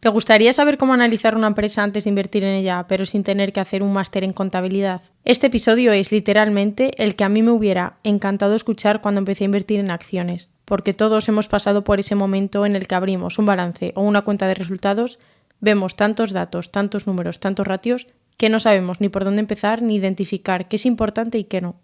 ¿Te gustaría saber cómo analizar una empresa antes de invertir en ella, pero sin tener que hacer un máster en contabilidad? Este episodio es literalmente el que a mí me hubiera encantado escuchar cuando empecé a invertir en acciones, porque todos hemos pasado por ese momento en el que abrimos un balance o una cuenta de resultados, vemos tantos datos, tantos números, tantos ratios, que no sabemos ni por dónde empezar ni identificar qué es importante y qué no.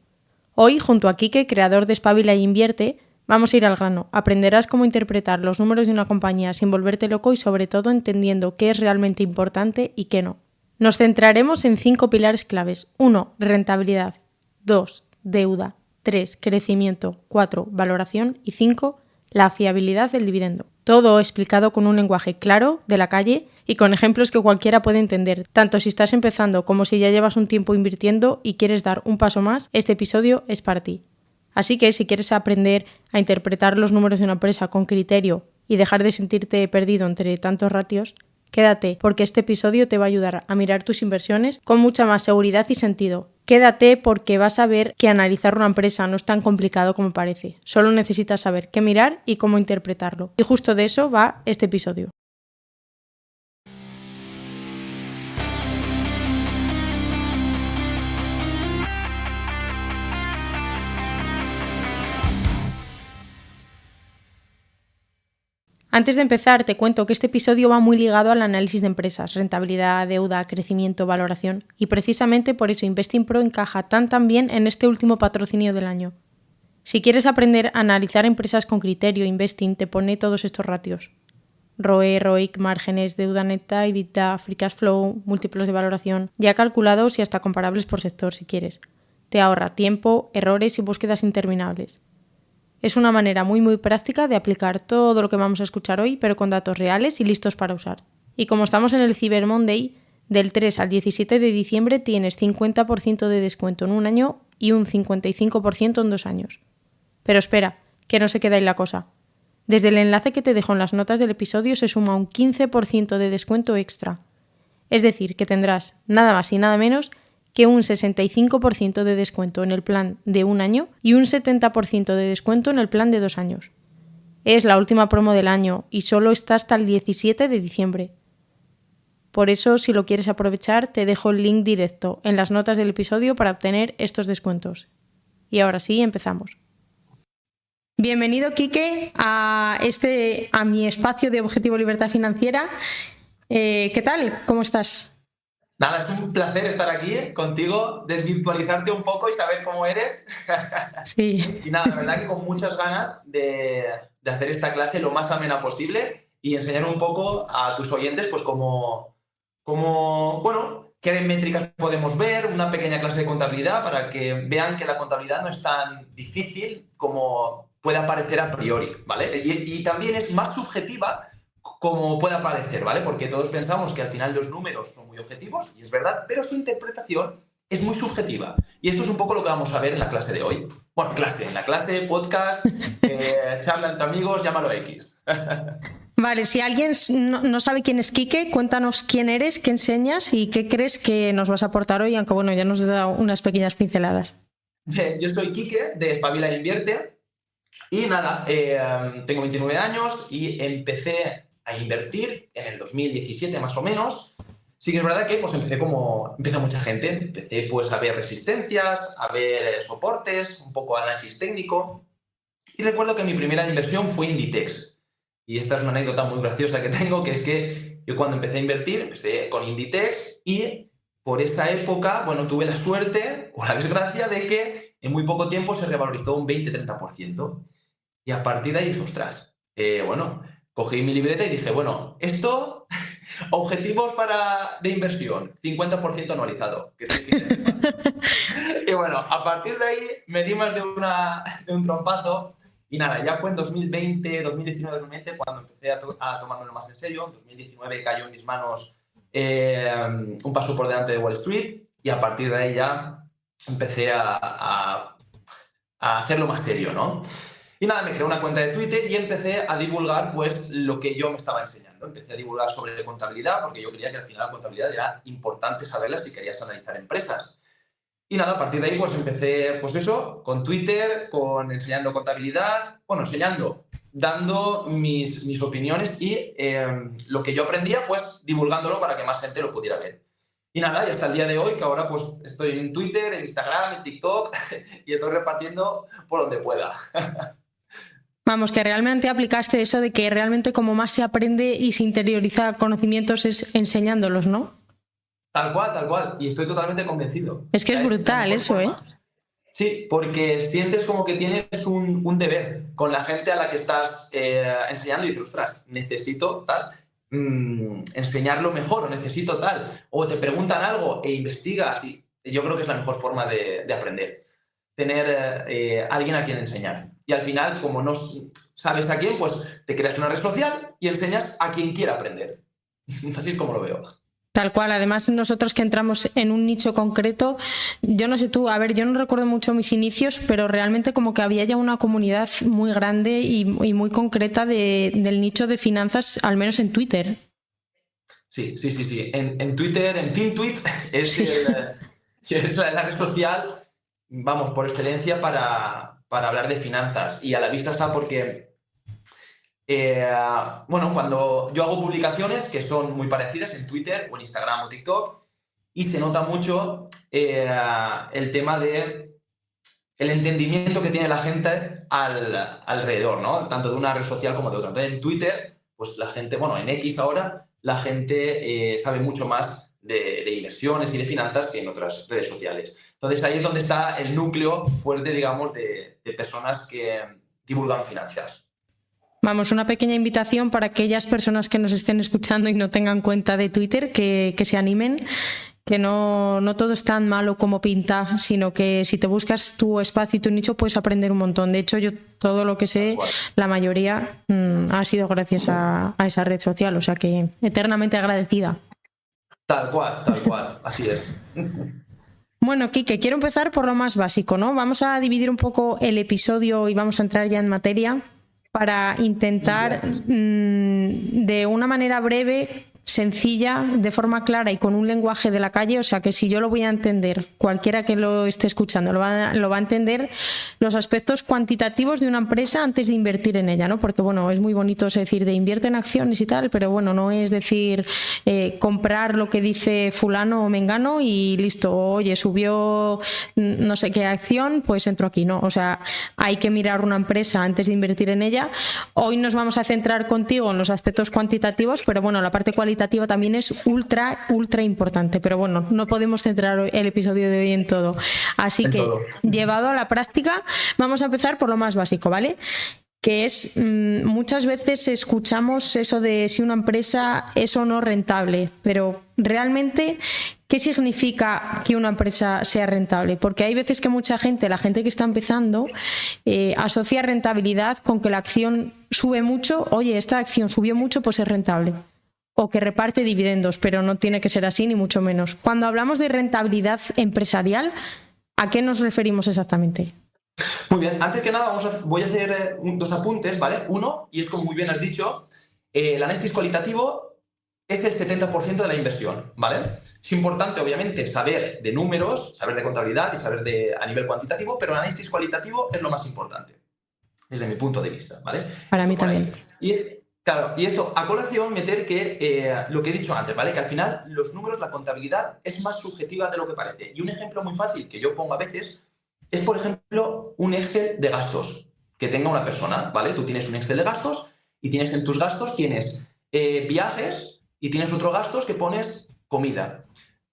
Hoy, junto a Quique, creador de Espabila e Invierte, vamos a ir al grano. Aprenderás cómo interpretar los números de una compañía sin volverte loco y sobre todo entendiendo qué es realmente importante y qué no. Nos centraremos en 5 pilares claves. 1. Rentabilidad. 2. Deuda. 3. Crecimiento. 4. Valoración. Y 5. La fiabilidad del dividendo. Todo explicado con un lenguaje claro, de la calle y con ejemplos que cualquiera puede entender. Tanto si estás empezando como si ya llevas un tiempo invirtiendo y quieres dar un paso más, este episodio es para ti. Así que si quieres aprender a interpretar los números de una empresa con criterio y dejar de sentirte perdido entre tantos ratios, quédate porque este episodio te va a ayudar a mirar tus inversiones con mucha más seguridad y sentido. Quédate porque vas a ver que analizar una empresa no es tan complicado como parece. Solo necesitas saber qué mirar y cómo interpretarlo. Y justo de eso va este episodio. Antes de empezar, te cuento que este episodio va muy ligado al análisis de empresas, rentabilidad, deuda, crecimiento, valoración, y precisamente por eso Investing Pro encaja tan bien en este último patrocinio del año. Si quieres aprender a analizar empresas con criterio, Investing te pone todos estos ratios. ROE, ROIC, márgenes, deuda neta, EBITDA, free cash flow, múltiplos de valoración, ya calculados y hasta comparables por sector si quieres. Te ahorra tiempo, errores y búsquedas interminables. Es una manera muy práctica de aplicar todo lo que vamos a escuchar hoy, pero con datos reales y listos para usar. Y como estamos en el Cyber Monday, del 3 al 17 de diciembre tienes 50% de descuento en un año y un 55% en 2 años. Pero espera, que no se queda ahí la cosa. Desde el enlace que te dejo en las notas del episodio se suma un 15% de descuento extra. Es decir, que tendrás nada más y nada menos que un 65% de descuento en el plan de un año y un 70% de descuento en el plan de 2 años. Es la última promo del año y solo está hasta el 17 de diciembre. Por eso, si lo quieres aprovechar, te dejo el link directo en las notas del episodio para obtener estos descuentos. Y ahora sí, empezamos. Bienvenido, Quique, a mi espacio de Objetivo Libertad Financiera. ¿Qué tal? ¿Cómo estás? Nada, es un placer estar aquí contigo, desvirtualizarte un poco y saber cómo eres. Sí. Y nada, la verdad que con muchas ganas de hacer esta clase lo más amena posible y enseñar un poco a tus oyentes pues bueno, qué métricas podemos ver, una pequeña clase de contabilidad para que vean que la contabilidad no es tan difícil como puede parecer a priori, ¿vale? Y también es más subjetiva como pueda parecer, ¿vale? Porque todos pensamos que al final los números son muy objetivos, y es verdad, pero su interpretación es muy subjetiva. Y esto es un poco lo que vamos a ver en la clase de hoy. Bueno, en la clase, podcast, charla entre amigos, llámalo X. Vale, si alguien no sabe quién es Quique, cuéntanos quién eres, qué enseñas y qué crees que nos vas a aportar hoy, aunque bueno, ya nos has dado unas pequeñas pinceladas. Bien, yo soy Quique, de Espabila e Invierte, y nada, tengo 29 años y empecé a invertir en el 2017 más o menos. Sí que es verdad que pues empecé como empieza mucha gente. Empecé pues a ver resistencias, a ver soportes, un poco análisis técnico. Y recuerdo que mi primera inversión fue Inditex. Y esta es una anécdota muy graciosa que tengo, que es que yo cuando empecé a invertir, empecé con Inditex y por esta época, bueno, tuve la suerte o la desgracia de que en muy poco tiempo se revalorizó un 20-30%. Y a partir de ahí dije, ostras, bueno, cogí mi libreta y dije, bueno, esto, objetivos de inversión, 50% anualizado. Y bueno, a partir de ahí me di más de un trompazo y nada, ya fue en 2020, 2019, 2020 cuando empecé a tomármelo más en serio. En 2019 cayó en mis manos un paso por delante de Wall Street y a partir de ahí ya empecé a hacerlo más serio, ¿no? Y nada, me creé una cuenta de Twitter y empecé a divulgar pues lo que yo me estaba enseñando. Empecé a divulgar sobre contabilidad porque yo creía que al final la contabilidad era importante saberla si querías analizar empresas. Y nada, a partir de ahí pues empecé, pues eso, con Twitter, enseñando contabilidad, bueno, dando mis opiniones y lo que yo aprendía, pues divulgándolo para que más gente lo pudiera ver. Y nada, y hasta el día de hoy, que ahora pues estoy en Twitter, en Instagram, en TikTok y estoy repartiendo por donde pueda. Vamos, que realmente aplicaste eso de que realmente como más se aprende y se interioriza conocimientos es enseñándolos, ¿no? Tal cual. Y estoy totalmente convencido. Es que es brutal eso, ¿eh? Sí, porque sientes como que tienes un deber con la gente a la que estás enseñando y dices, ostras, necesito tal, enseñarlo mejor o necesito tal. O te preguntan algo e investigas y yo creo que es la mejor forma de aprender. Tener alguien a quien enseñar. Y al final, como no sabes a quién, pues te creas una red social y enseñas a quien quiera aprender. Así es como lo veo. Tal cual, además nosotros que entramos en un nicho concreto, yo no sé tú, a ver, yo no recuerdo mucho mis inicios, pero realmente como que había ya una comunidad muy grande y muy concreta del nicho de finanzas, al menos en Twitter. Sí. En Twitter, en FinTweet, es la red social, vamos, por excelencia para hablar de finanzas. Y a la vista está porque... bueno, cuando yo hago publicaciones que son muy parecidas en Twitter o en Instagram o TikTok y se nota mucho el tema de el entendimiento que tiene la gente alrededor, ¿no? Tanto de una red social como de otra. Entonces, en Twitter, pues la gente, bueno, en X ahora, la gente sabe mucho más de inversiones y de finanzas que en otras redes sociales. Entonces, ahí es donde está el núcleo fuerte, digamos, de personas que divulgan finanzas. Vamos, una pequeña invitación para aquellas personas que nos estén escuchando y no tengan cuenta de Twitter, que se animen, que no todo es tan malo como pinta, sino que si te buscas tu espacio y tu nicho puedes aprender un montón. De hecho, yo todo lo que sé, la mayoría ha sido gracias a esa red social, o sea que eternamente agradecida. Tal cual, así es. Bueno, Quique, quiero empezar por lo más básico, ¿no? Vamos a dividir un poco el episodio y vamos a entrar ya en materia para intentar de una manera breve, sencilla, de forma clara y con un lenguaje de la calle, o sea que si yo lo voy a entender, cualquiera que lo esté escuchando lo va a entender, los aspectos cuantitativos de una empresa antes de invertir en ella, ¿no? Porque bueno, es muy bonito decir de invierte en acciones y tal, pero bueno, no es decir comprar lo que dice fulano o mengano y listo, oye, subió no sé qué acción, pues entro aquí, ¿no? O sea, hay que mirar una empresa antes de invertir en ella. Hoy nos vamos a centrar contigo en los aspectos cuantitativos, pero bueno, la parte cualitativa también es ultra importante, pero bueno, no podemos centrar el episodio de hoy en todo. Así que, llevado a la práctica, vamos a empezar por lo más básico, ¿vale? Que es, muchas veces escuchamos eso de si una empresa es o no rentable, pero realmente, ¿qué significa que una empresa sea rentable? Porque hay veces que mucha gente, la gente que está empezando, asocia rentabilidad con que la acción sube mucho, oye, esta acción subió mucho, pues es rentable. O que reparte dividendos, pero no tiene que ser así, ni mucho menos. Cuando hablamos de rentabilidad empresarial, ¿a qué nos referimos exactamente? Muy bien, antes que nada voy a hacer dos apuntes, ¿vale? Uno, y es como muy bien has dicho, el análisis cualitativo es el 70% de la inversión, ¿vale? Es importante, obviamente, saber de números, saber de contabilidad y saber a nivel cuantitativo, pero el análisis cualitativo es lo más importante, desde mi punto de vista, ¿vale? Para mí también. Claro, y esto, a colación, meter que lo que he dicho antes, ¿vale? Que al final los números, la contabilidad es más subjetiva de lo que parece. Y un ejemplo muy fácil que yo pongo a veces es, por ejemplo, un Excel de gastos que tenga una persona, ¿vale? Tú tienes un Excel de gastos y tienes en tus gastos, tienes viajes y tienes otros gastos que pones comida.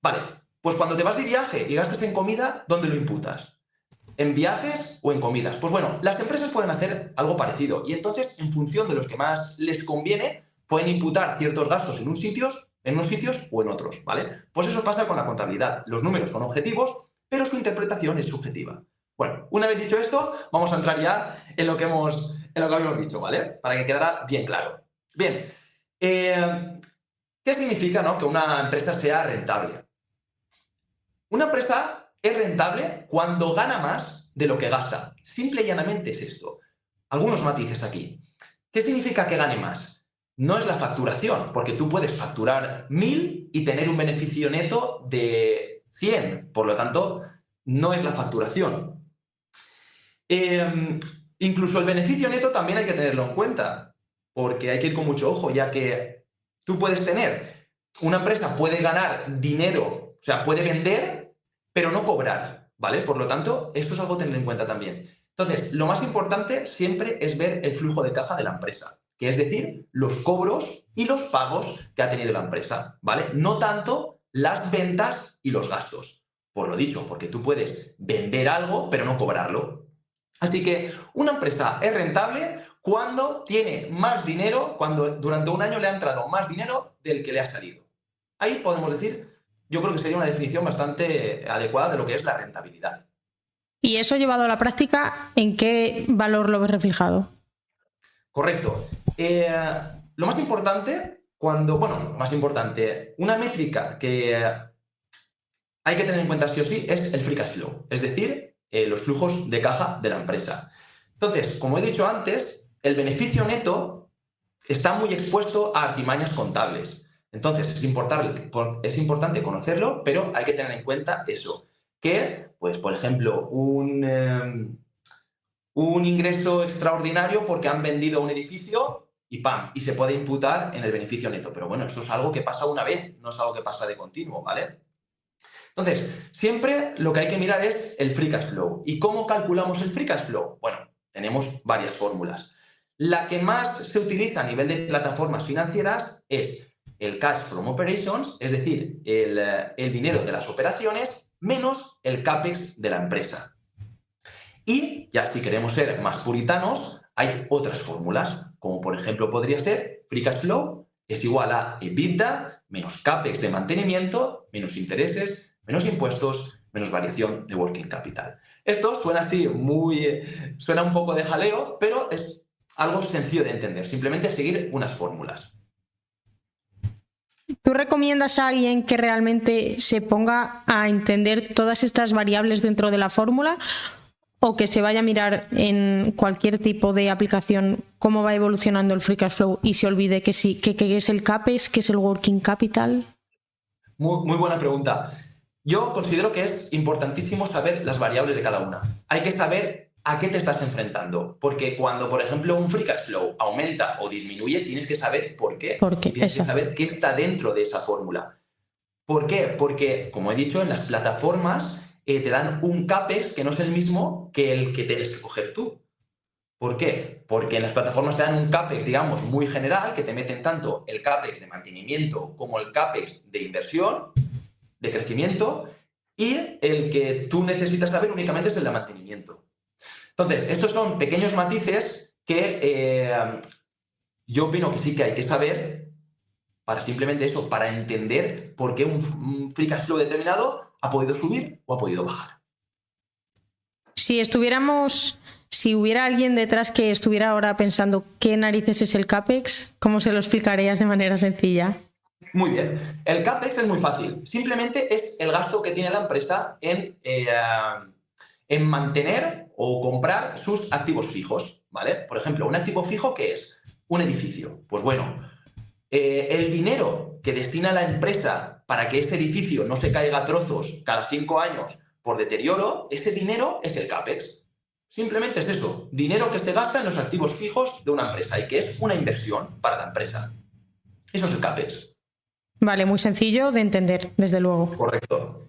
Vale, pues cuando te vas de viaje y gastas en comida, ¿dónde lo imputas? ¿En viajes o en comidas? Pues bueno, las empresas pueden hacer algo parecido y entonces, en función de los que más les conviene, pueden imputar ciertos gastos en unos sitios o en otros, ¿vale? Pues eso pasa con la contabilidad. Los números son objetivos, pero su interpretación es subjetiva. Bueno, una vez dicho esto, vamos a entrar ya en lo que habíamos dicho, ¿vale? Para que quedara bien claro. Bien, ¿qué significa, no, que una empresa sea rentable? Una empresa es rentable cuando gana más de lo que gasta. Simple y llanamente es esto. Algunos matices aquí. ¿Qué significa que gane más? No es la facturación, porque tú puedes facturar 1.000 y tener un beneficio neto de 100. Por lo tanto, no es la facturación. Incluso el beneficio neto también hay que tenerlo en cuenta, porque hay que ir con mucho ojo, ya que tú puedes tener, una empresa puede ganar dinero, o sea, puede vender, pero no cobrar, ¿vale? Por lo tanto, esto es algo a tener en cuenta también. Entonces, lo más importante siempre es ver el flujo de caja de la empresa, que es decir, los cobros y los pagos que ha tenido la empresa, ¿vale? No tanto las ventas y los gastos. Por lo dicho, porque tú puedes vender algo, pero no cobrarlo. Así que una empresa es rentable cuando tiene más dinero, cuando durante un año le ha entrado más dinero del que le ha salido. Ahí podemos decir, yo creo que sería una definición bastante adecuada de lo que es la rentabilidad. ¿Y eso llevado a la práctica, en qué valor lo ves reflejado? Correcto. Lo más importante, una métrica que hay que tener en cuenta sí o sí es el free cash flow, es decir, los flujos de caja de la empresa. Entonces, como he dicho antes, el beneficio neto está muy expuesto a artimañas contables. Entonces, es importante conocerlo, pero hay que tener en cuenta eso, que, pues, por ejemplo, un ingreso extraordinario porque han vendido un edificio y ¡pam! Y se puede imputar en el beneficio neto. Pero bueno, esto es algo que pasa una vez, no es algo que pasa de continuo, ¿vale? Entonces, siempre lo que hay que mirar es el free cash flow. ¿Y cómo calculamos el free cash flow? Bueno, tenemos varias fórmulas. La que más se utiliza a nivel de plataformas financieras es el cash from operations, es decir, el dinero de las operaciones menos el CAPEX de la empresa. Y ya si queremos ser más puritanos, hay otras fórmulas, como por ejemplo podría ser free cash flow es igual a EBITDA menos CAPEX de mantenimiento, menos intereses, menos impuestos, menos variación de working capital. Esto suena así suena un poco de jaleo, pero es algo sencillo de entender, simplemente seguir unas fórmulas. ¿Tú recomiendas a alguien que realmente se ponga a entender todas estas variables dentro de la fórmula o que se vaya a mirar en cualquier tipo de aplicación cómo va evolucionando el free cash flow y se olvide que es el CAPEX, que es el working capital? Muy buena pregunta. Yo considero que es importantísimo saber las variables de cada una. Hay que saber a qué te estás enfrentando, porque cuando, por ejemplo, un free cash flow aumenta o disminuye, tienes que saber por qué. Tienes que saber qué está dentro de esa fórmula. ¿Por qué? Porque, como he dicho, en las plataformas te dan un CAPEX que no es el mismo que el que tienes que coger tú. ¿Por qué? Porque en las plataformas te dan un CAPEX, digamos, muy general, que te meten tanto el CAPEX de mantenimiento como el CAPEX de inversión, de crecimiento, y el que tú necesitas saber únicamente es el de mantenimiento. Entonces, estos son pequeños matices que yo opino que sí que hay que saber para simplemente eso, para entender por qué un free cash flow determinado ha podido subir o ha podido bajar. Si hubiera alguien detrás que estuviera ahora pensando qué narices es el CAPEX, ¿cómo se lo explicarías de manera sencilla? Muy bien. El CAPEX es muy fácil. Simplemente es el gasto que tiene la empresa en mantener o comprar sus activos fijos, ¿vale? Por ejemplo, un activo fijo, ¿qué es? Un edificio. Pues bueno, el dinero que destina la empresa para que este edificio no se caiga a trozos cada 5 años por deterioro, ese dinero es el CAPEX. Simplemente es eso, dinero que se gasta en los activos fijos de una empresa y que es una inversión para la empresa. Eso es el CAPEX. Vale, muy sencillo de entender, desde luego. Correcto.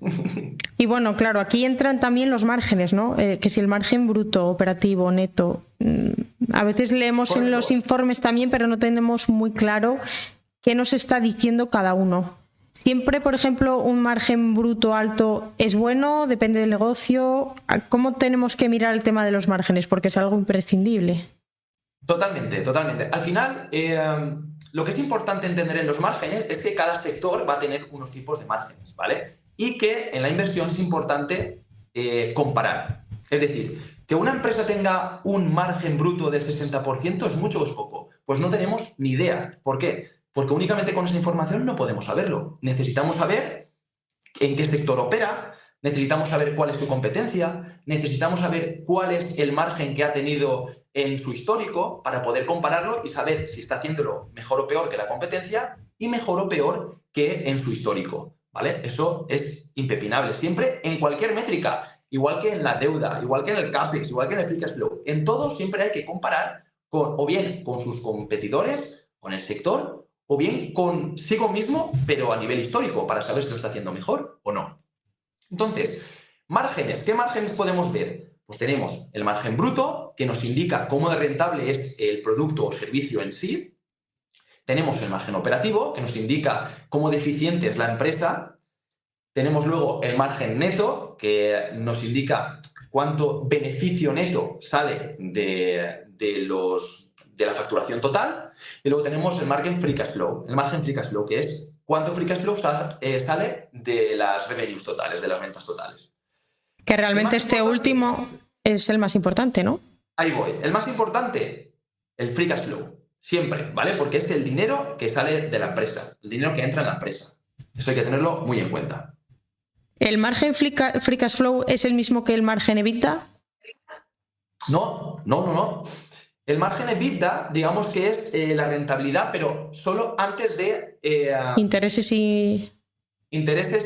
Y bueno, claro, aquí entran también los márgenes, ¿no? Que si el margen bruto, operativo, neto. A veces leemos Correcto. En los informes también, pero no tenemos muy claro qué nos está diciendo cada uno. Siempre, por ejemplo, un margen bruto alto es bueno, depende del negocio. ¿Cómo tenemos que mirar el tema de los márgenes? Porque es algo imprescindible. Totalmente. Al final, lo que es importante entender en los márgenes es que cada sector va a tener unos tipos de márgenes, ¿vale? Y que en la inversión es importante comparar. Es decir, que una empresa tenga un margen bruto del 60% es mucho o es poco. Pues no tenemos ni idea. ¿Por qué? Porque únicamente con esa información no podemos saberlo. Necesitamos saber en qué sector opera, necesitamos saber cuál es su competencia, necesitamos saber cuál es el margen que ha tenido en su histórico para poder compararlo y saber si está haciéndolo mejor o peor que la competencia y mejor o peor que en su histórico, ¿vale? Eso es impepinable. Siempre en cualquier métrica, igual que en la deuda, igual que en el CAPEX, igual que en el Free Cash Flow. En todo siempre hay que comparar o bien con sus competidores, con el sector, o bien consigo mismo, pero a nivel histórico, para saber si lo está haciendo mejor o no. Entonces, márgenes. ¿Qué márgenes podemos ver? Pues tenemos el margen bruto, que nos indica cómo de rentable es el producto o servicio en sí. Tenemos el margen operativo, que nos indica cómo de eficiente es la empresa. Tenemos luego el margen neto, que nos indica cuánto beneficio neto sale de la facturación total. Y luego tenemos el margen free cash flow. El margen free cash flow, que es cuánto free cash flow sale de las revenues totales, de las ventas totales. Que realmente este último es el más importante, ¿no? Ahí voy. El más importante, el free cash flow. Siempre, ¿vale? Porque es el dinero que sale de la empresa, el dinero que entra en la empresa. Eso hay que tenerlo muy en cuenta. ¿El margen free cash flow es el mismo que el margen EBITDA? No. El margen EBITDA, digamos que es la rentabilidad, pero solo antes de... intereses,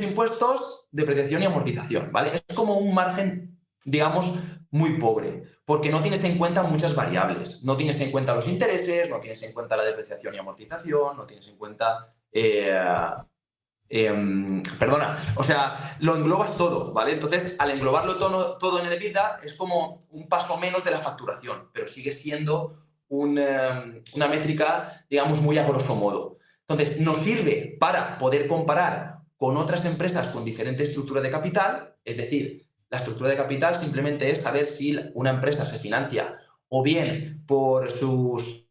impuestos, depreciación y amortización, ¿vale? Es como un margen, digamos, muy pobre, porque no tienes en cuenta muchas variables. No tienes en cuenta los intereses, no tienes en cuenta la depreciación y amortización, no tienes en cuenta... o sea, lo englobas todo, ¿vale? Entonces, al englobarlo todo en el EBITDA, es como un paso menos de la facturación, pero sigue siendo una métrica, digamos, muy a grosso modo. Entonces, nos sirve para poder comparar con otras empresas con diferente estructura de capital, es decir, la estructura de capital simplemente es saber si una empresa se financia o bien por sus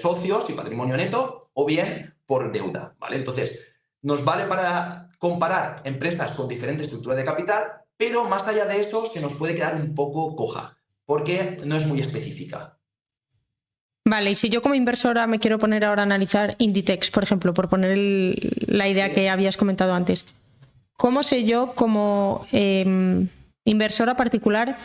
socios y patrimonio neto o bien por deuda, ¿vale? Entonces, nos vale para comparar empresas con diferente estructura de capital, pero más allá de eso se nos puede quedar un poco coja, porque no es muy específica. Vale, y si yo como inversora me quiero poner ahora a analizar Inditex, por ejemplo, por poner la idea que habías comentado antes, ¿cómo sé yo como inversora particular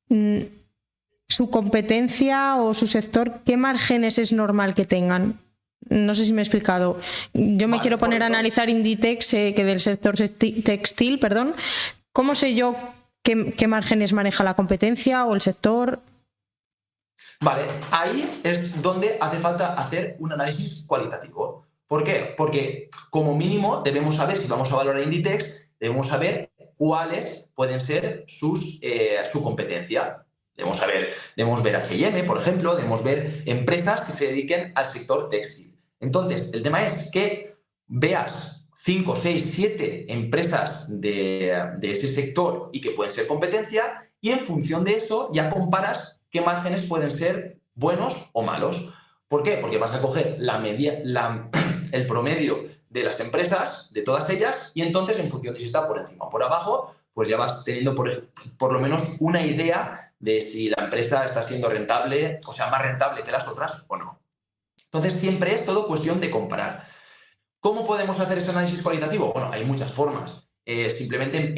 su competencia o su sector, qué márgenes es normal que tengan? No sé si me he explicado. Yo me quiero poner a analizar Inditex, que del sector textil, perdón. ¿Cómo sé yo qué márgenes maneja la competencia o el sector? Vale, ahí es donde hace falta hacer un análisis cualitativo. ¿Por qué? Porque como mínimo debemos saber, si vamos a valorar Inditex, debemos saber cuáles pueden ser su competencia. Debemos ver H&M, por ejemplo, debemos ver empresas que se dediquen al sector textil. Entonces, el tema es que veas 5, 6, 7 empresas de ese sector y que pueden ser competencia, y en función de eso ya comparas qué márgenes pueden ser buenos o malos. ¿Por qué? Porque vas a coger el promedio de las empresas, de todas ellas, y entonces en función de si está por encima o por abajo, pues ya vas teniendo por lo menos una idea de si la empresa está siendo rentable, o sea, más rentable que las otras o no. Entonces siempre es todo cuestión de comparar. ¿Cómo podemos hacer este análisis cualitativo? Bueno, hay muchas formas. Simplemente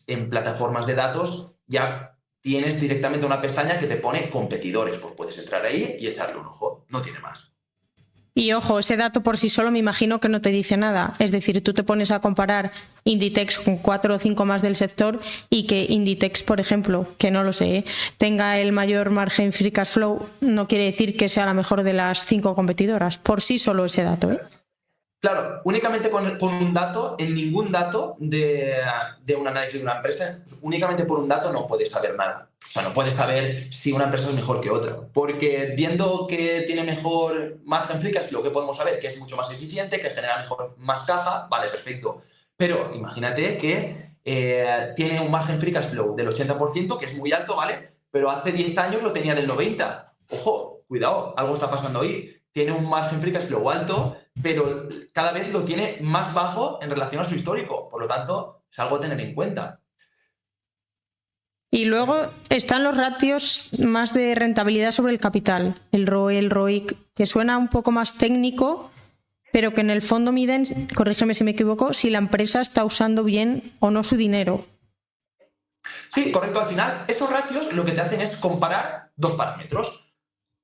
en plataformas de datos ya tienes directamente una pestaña que te pone competidores. Pues puedes entrar ahí y echarle un ojo. No tiene más. Y ojo, ese dato por sí solo me imagino que no te dice nada. Es decir, tú te pones a comparar Inditex con 4 o 5 más del sector y que Inditex, por ejemplo, que no lo sé, tenga el mayor margen free cash flow, no quiere decir que sea la mejor de las 5 competidoras. Por sí solo ese dato, ¿eh? Claro, únicamente con un dato, en ningún dato de un análisis de una empresa, únicamente por un dato no puedes saber nada. O sea, no puedes saber si una empresa es mejor que otra. Porque viendo que tiene mejor margen free cash flow, que podemos saber que es mucho más eficiente, que genera más caja, vale, perfecto. Pero imagínate que tiene un margen free cash flow del 80%, que es muy alto, ¿vale? Pero hace 10 años lo tenía del 90%. Ojo, cuidado, algo está pasando ahí. Tiene un margen free cash flow alto, pero cada vez lo tiene más bajo en relación a su histórico. Por lo tanto, es algo a tener en cuenta. Y luego están los ratios más de rentabilidad sobre el capital, el ROE, el ROIC, que suena un poco más técnico, pero que en el fondo miden, corrígeme si me equivoco, si la empresa está usando bien o no su dinero. Sí, correcto. Al final, estos ratios lo que te hacen es comparar dos parámetros.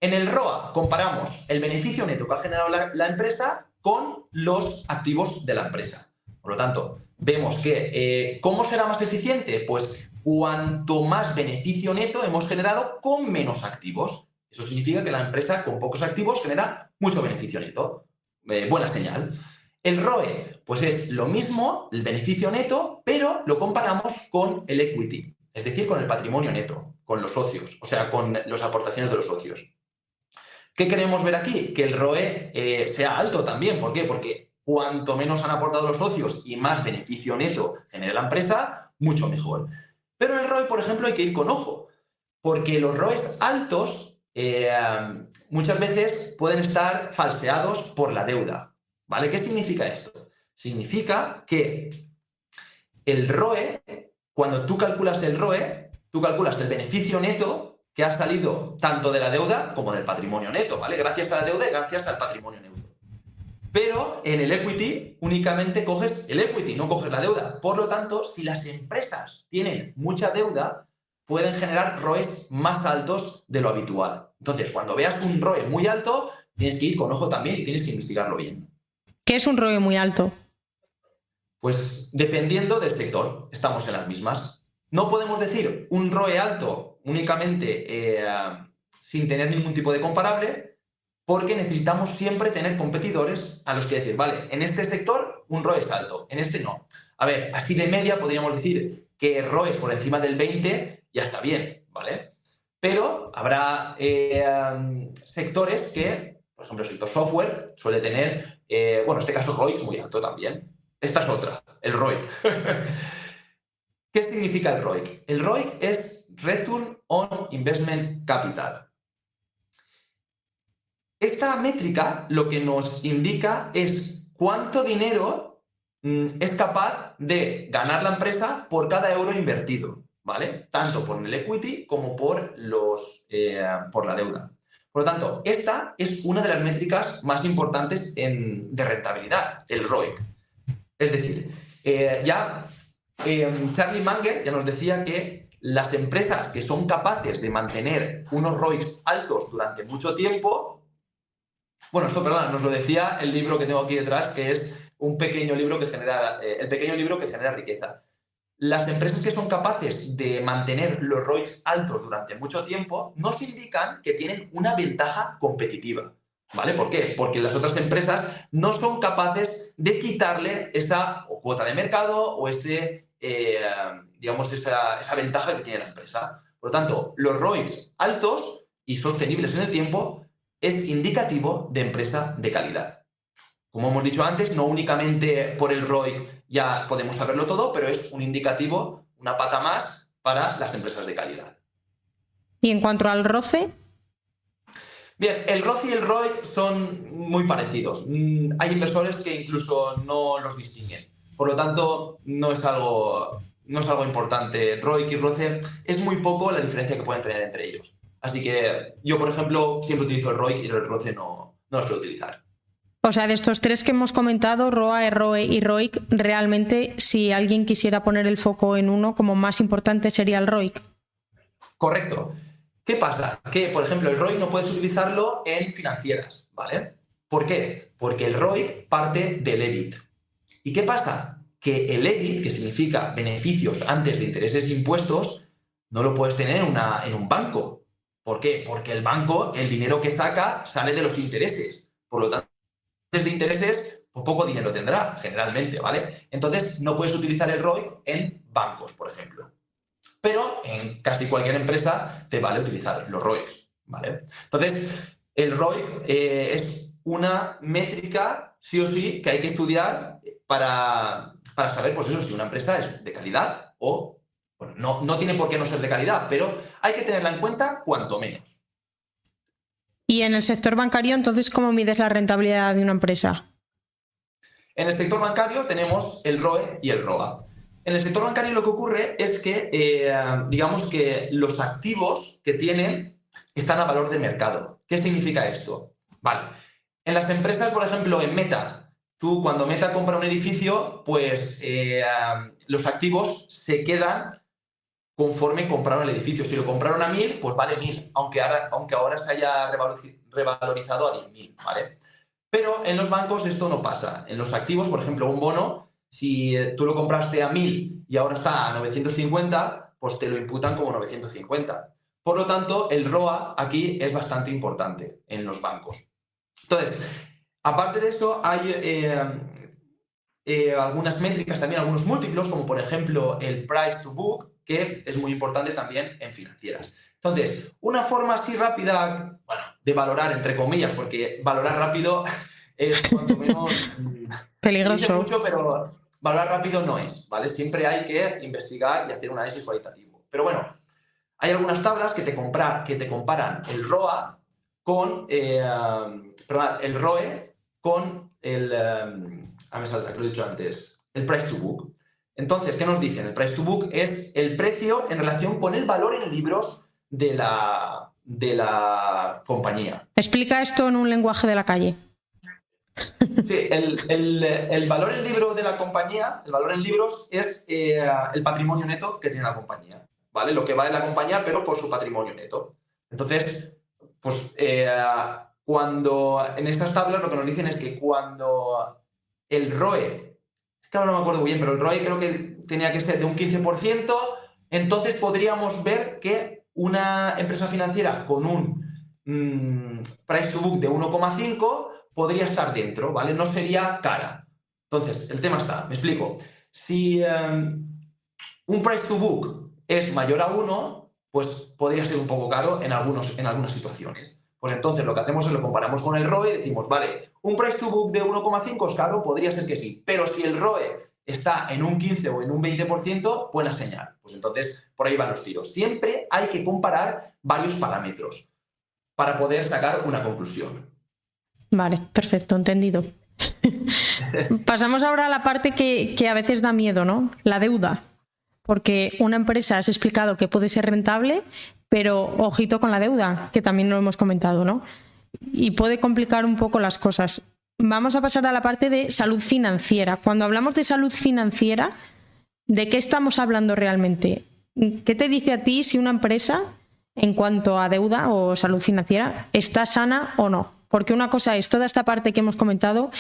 En el ROA comparamos el beneficio neto que ha generado la empresa con los activos de la empresa. Por lo tanto, vemos que ¿cómo será más eficiente? Pues cuanto más beneficio neto hemos generado con menos activos. Eso significa que la empresa con pocos activos genera mucho beneficio neto. Buena señal. El ROE, pues es lo mismo, el beneficio neto, pero lo comparamos con el equity, es decir, con el patrimonio neto, con los socios, o sea, con las aportaciones de los socios. ¿Qué queremos ver aquí? Que el ROE sea alto también. ¿Por qué? Porque cuanto menos han aportado los socios y más beneficio neto genera la empresa, mucho mejor. Pero en el ROE, por ejemplo, hay que ir con ojo, porque los ROEs altos muchas veces pueden estar falseados por la deuda. ¿Vale? ¿Qué significa esto? Significa que el ROE, cuando tú calculas el ROE, tú calculas el beneficio neto que ha salido tanto de la deuda como del patrimonio neto, ¿vale? Gracias a la deuda y gracias al patrimonio neto. Pero en el equity únicamente coges el equity, no coges la deuda. Por lo tanto, si las empresas tienen mucha deuda, pueden generar ROEs más altos de lo habitual. Entonces, cuando veas un ROE muy alto, tienes que ir con ojo también y tienes que investigarlo bien. ¿Qué es un ROE muy alto? Pues dependiendo del sector, estamos en las mismas. No podemos decir un ROE alto únicamente sin tener ningún tipo de comparable, porque necesitamos siempre tener competidores a los que decir, vale, en este sector un ROE es alto, en este no. A ver, así de media podríamos decir que ROEs por encima del 20 ya está bien, ¿vale? Pero habrá sectores que, por ejemplo, el sector software suele tener, en este caso ROIC muy alto también. Esta es otra, el ROIC. ¿Qué significa el ROIC? El ROIC es Return on Investment Capital. Esta métrica lo que nos indica es cuánto dinero es capaz de ganar la empresa por cada euro invertido, ¿vale? Tanto por el equity como por la deuda. Por lo tanto, esta es una de las métricas más importantes de rentabilidad, el ROIC. Es decir, Charlie Munger ya nos decía que las empresas que son capaces de mantener unos ROICs altos durante mucho tiempo. Bueno, esto, perdón, nos lo decía el libro que tengo aquí detrás, que es el pequeño libro que genera riqueza. Las empresas que son capaces de mantener los ROIs altos durante mucho tiempo nos indican que tienen una ventaja competitiva, ¿vale? ¿Por qué? Porque las otras empresas no son capaces de quitarle esa cuota de mercado o esa ventaja que tiene la empresa. Por lo tanto, los ROIs altos y sostenibles en el tiempo es indicativo de empresa de calidad. Como hemos dicho antes, no únicamente por el ROIC ya podemos saberlo todo, pero es un indicativo, una pata más para las empresas de calidad. ¿Y en cuanto al ROCE? Bien, el ROCE y el ROIC son muy parecidos. Hay inversores que incluso no los distinguen. Por lo tanto, no es algo importante. ROIC y ROCE es muy poco la diferencia que pueden tener entre ellos. Así que yo, por ejemplo, siempre utilizo el ROIC y el ROCE no lo suelo utilizar. O sea, de estos tres que hemos comentado, ROA, ROE y ROIC, realmente, si alguien quisiera poner el foco en uno, como más importante sería el ROIC. Correcto. ¿Qué pasa? Que, por ejemplo, el ROIC no puedes utilizarlo en financieras, ¿vale? ¿Por qué? Porque el ROIC parte del EBIT. ¿Y qué pasa? Que el EBIT, que significa beneficios antes de intereses e impuestos, no lo puedes tener en un banco. ¿Por qué? Porque el banco, el dinero que saca, sale de los intereses. Por lo tanto, antes de intereses, pues poco dinero tendrá, generalmente, ¿vale? Entonces, no puedes utilizar el ROIC en bancos, por ejemplo. Pero en casi cualquier empresa te vale utilizar los ROICs, ¿vale? Entonces, el ROIC es una métrica, sí o sí, que hay que estudiar para saber, pues eso, si una empresa es de calidad o... Bueno, no tiene por qué no ser de calidad, pero hay que tenerla en cuenta cuanto menos. Y en el sector bancario, entonces, ¿cómo mides la rentabilidad de una empresa? En el sector bancario tenemos el ROE y el ROA. En el sector bancario lo que ocurre es que, digamos que los activos que tienen están a valor de mercado. ¿Qué significa esto? Vale. En las empresas, por ejemplo, en Meta, tú cuando Meta compra un edificio, pues los activos se quedan conforme compraron el edificio. Si lo compraron a 1.000, pues vale 1.000, aunque ahora se haya revalorizado a 10.000, ¿vale? Pero en los bancos esto no pasa. En los activos, por ejemplo, un bono, si tú lo compraste a 1.000 y ahora está a 950, pues te lo imputan como 950. Por lo tanto, el ROA aquí es bastante importante en los bancos. Entonces, aparte de eso, hay algunas métricas también, algunos múltiplos, como por ejemplo el price to book, que es muy importante también en financieras. Entonces, una forma así rápida, bueno, de valorar, entre comillas, porque valorar rápido es cuanto menos... Peligroso. Dice mucho, pero valorar rápido no es, ¿vale? Siempre hay que investigar y hacer un análisis cualitativo. Pero bueno, hay algunas tablas que te comparan el ROA con... perdón, el ROE con el... me salta, que lo he dicho antes. El price to book. Entonces, ¿qué nos dicen? El price to book es el precio en relación con el valor en libros de la compañía. Explica esto en un lenguaje de la calle. Sí, el valor en libro de la compañía, el valor en libros es el patrimonio neto que tiene la compañía, ¿vale? Lo que vale la compañía, pero por su patrimonio neto. Entonces, pues cuando en estas tablas lo que nos dicen es que cuando el ROE, es que ahora no me acuerdo muy bien, pero el ROE creo que tenía que ser de un 15%, entonces podríamos ver que una empresa financiera con un price to book de 1,5 podría estar dentro, ¿vale? No sería cara. Entonces, el tema está, me explico. Si un price to book es mayor a 1, pues podría ser un poco caro en algunas situaciones. Pues entonces lo que hacemos es lo comparamos con el ROE y decimos, vale, un price to book de 1,5 es caro, podría ser que sí, pero si el ROE está en un 15 o en un 20%, buena señal. Pues entonces por ahí van los tiros. Siempre hay que comparar varios parámetros para poder sacar una conclusión. Vale, perfecto, entendido. Pasamos ahora a la parte que a veces da miedo, ¿no? La deuda. Porque una empresa has explicado que puede ser rentable, pero ojito con la deuda, que también lo hemos comentado, ¿no? Y puede complicar un poco las cosas. Vamos a pasar a la parte de salud financiera. Cuando hablamos de salud financiera, ¿de qué estamos hablando realmente? ¿Qué te dice a ti si una empresa, en cuanto a deuda o salud financiera, está sana o no? Porque una cosa es toda esta parte que hemos comentado,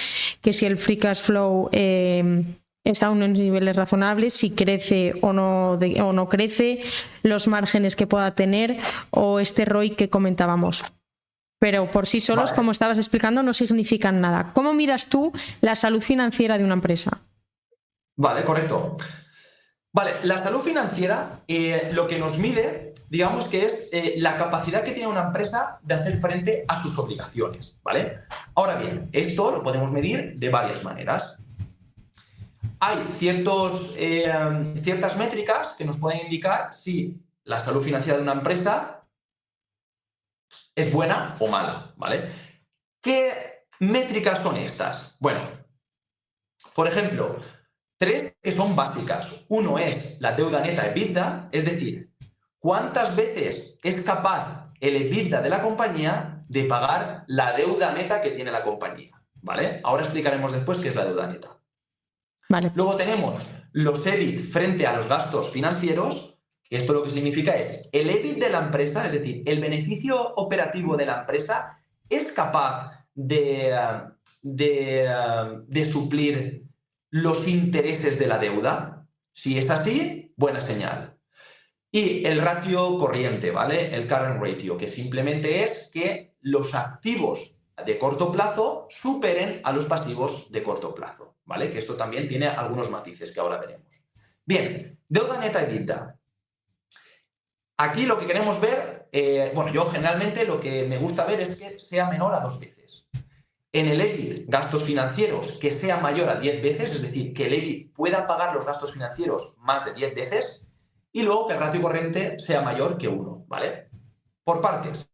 que si el free cash flow está a unos niveles razonables, si crece o no crece, los márgenes que pueda tener o este ROI que comentábamos. Pero por sí solos, como estabas explicando, no significan nada. ¿Cómo miras tú la salud financiera de una empresa? Vale, correcto. Vale, la salud financiera lo que nos mide, digamos que es la capacidad que tiene una empresa de hacer frente a sus obligaciones, ¿vale? Ahora bien, esto lo podemos medir de varias maneras. Hay ciertas métricas que nos pueden indicar si la salud financiera de una empresa es buena o mala, ¿vale? ¿Qué métricas son estas? Bueno, por ejemplo, 3 que son básicas. Uno es la deuda neta EBITDA, es decir, cuántas veces es capaz el EBITDA de la compañía de pagar la deuda neta que tiene la compañía, ¿vale? Ahora explicaremos después qué es la deuda neta. Vale. Luego tenemos los EBIT frente a los gastos financieros, que esto lo que significa es el EBIT de la empresa, es decir, el beneficio operativo de la empresa es capaz de suplir los intereses de la deuda. Si es así, buena señal. Y el ratio corriente, ¿vale? El current ratio, que simplemente es que los activos de corto plazo superen a los pasivos de corto plazo, ¿vale? Que esto también tiene algunos matices que ahora veremos. Bien, deuda neta EBITDA. Aquí lo que queremos ver, bueno, yo generalmente lo que me gusta ver es que sea menor a 2 veces. En el EBIT, gastos financieros, que sea mayor a 10 veces, es decir, que el EBIT pueda pagar los gastos financieros más de 10 veces, y luego que el ratio corriente sea mayor que 1, ¿vale? Por partes.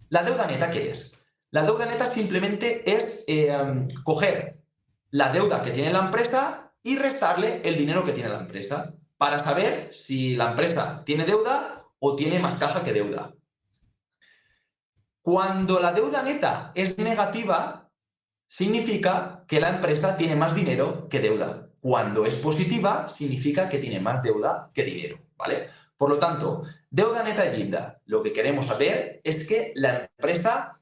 ¿La deuda neta qué es? La deuda neta simplemente es coger la deuda que tiene la empresa y restarle el dinero que tiene la empresa para saber si la empresa tiene deuda o tiene más caja que deuda. Cuando la deuda neta es negativa, significa que la empresa tiene más dinero que deuda. Cuando es positiva, significa que tiene más deuda que dinero, ¿vale? Por lo tanto, deuda neta EBITDA, lo que queremos saber es que la empresa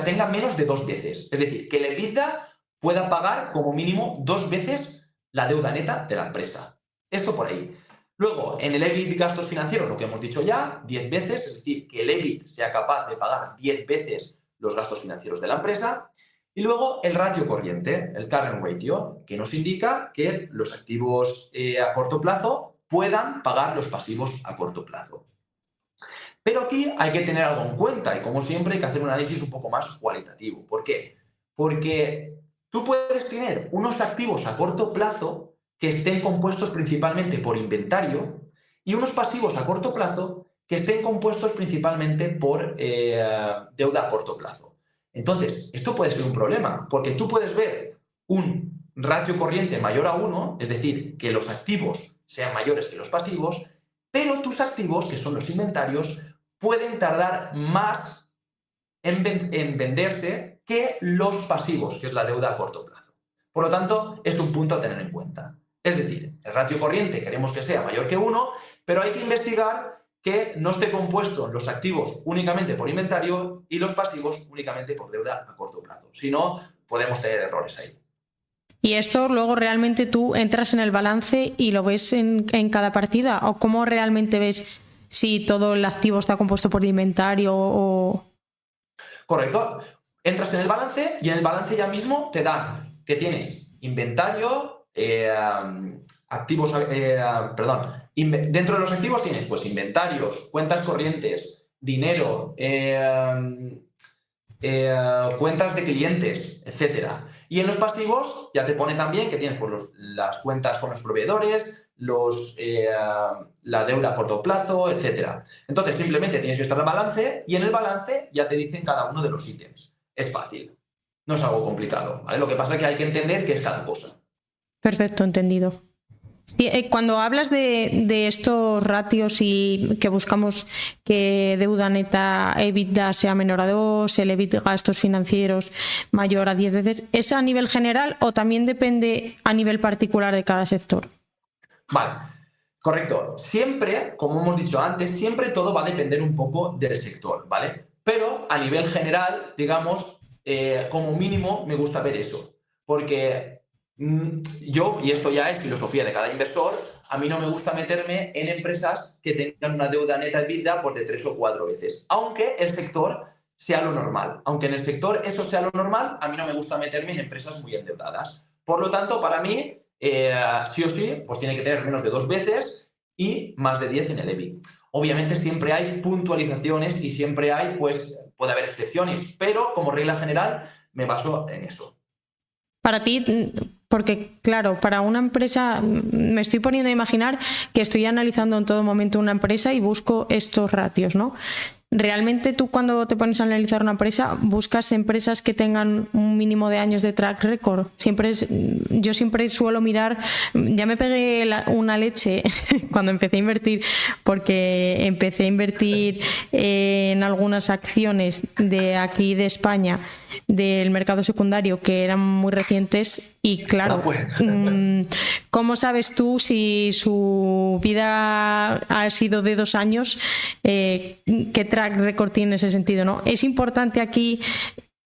tenga menos de 2 veces. Es decir, que el EBITDA pueda pagar como mínimo 2 veces la deuda neta de la empresa. Esto por ahí. Luego, en el EBIT gastos financieros, lo que hemos dicho ya, 10 veces, es decir, que el EBIT sea capaz de pagar 10 veces los gastos financieros de la empresa. Y luego el ratio corriente, el current ratio, que nos indica que los activos a corto plazo puedan pagar los pasivos a corto plazo. Pero aquí hay que tener algo en cuenta y, como siempre, hay que hacer un análisis un poco más cualitativo. ¿Por qué? Porque tú puedes tener unos activos a corto plazo que estén compuestos principalmente por inventario y unos pasivos a corto plazo que estén compuestos principalmente por deuda a corto plazo. Entonces, esto puede ser un problema, porque tú puedes ver un ratio corriente mayor a 1, es decir, que los activos sean mayores que los pasivos, pero tus activos, que son los inventarios, pueden tardar más en venderse que los pasivos, que es la deuda a corto plazo. Por lo tanto, es un punto a tener en cuenta. Es decir, el ratio corriente queremos que sea mayor que 1, pero hay que investigar que no esté compuesto los activos únicamente por inventario y los pasivos únicamente por deuda a corto plazo. Si no, podemos tener errores ahí. ¿Y esto luego realmente tú entras en el balance y lo ves en cada partida? ¿O cómo realmente ves si todo el activo está compuesto por inventario o...? Correcto. Entras en el balance y en el balance ya mismo te dan que tienes inventario, activos, dentro de los activos tienes pues inventarios, cuentas corrientes, dinero, cuentas de clientes, etcétera. Y en los pasivos ya te pone también que tienes pues, las cuentas con los proveedores, la deuda a corto plazo, etcétera. Entonces simplemente tienes que estar en el balance y en el balance ya te dicen cada uno de los ítems. Es fácil, no es algo complicado, ¿vale? Lo que pasa es que hay que entender qué es cada cosa. Perfecto, entendido. Sí, cuando hablas de estos ratios y que buscamos que deuda neta EBITDA sea menor a 2, el EBIT gastos financieros mayor a 10 veces, ¿es a nivel general o también depende a nivel particular de cada sector? Vale, correcto. Siempre, como hemos dicho antes, siempre todo va a depender un poco del sector, ¿vale? Pero a nivel general, digamos, como mínimo me gusta ver eso, porque yo, y esto ya es filosofía de cada inversor, a mí no me gusta meterme en empresas que tengan una deuda neta EBITDA pues, de 3 o 4 veces, aunque el sector sea lo normal. Aunque en el sector eso sea lo normal, a mí no me gusta meterme en empresas muy endeudadas. Por lo tanto, para mí, sí o sí, pues tiene que tener menos de 2 veces y más de 10 en el EBIT. Obviamente siempre hay puntualizaciones y siempre hay, pues, puede haber excepciones, pero como regla general me baso en eso. Para ti, porque claro, para una empresa, me estoy poniendo a imaginar que estoy analizando en todo momento una empresa y busco estos ratios, ¿no? Realmente tú cuando te pones a analizar una empresa, buscas empresas que tengan un mínimo de años de track record. Yo siempre suelo mirar, ya me pegué una leche cuando empecé a invertir, porque empecé a invertir en algunas acciones de aquí de España, del mercado secundario, que eran muy recientes y claro, ¿cómo sabes tú si su vida ha sido de 2 años? ¿Qué track record tiene en ese sentido, ¿no? Es importante aquí,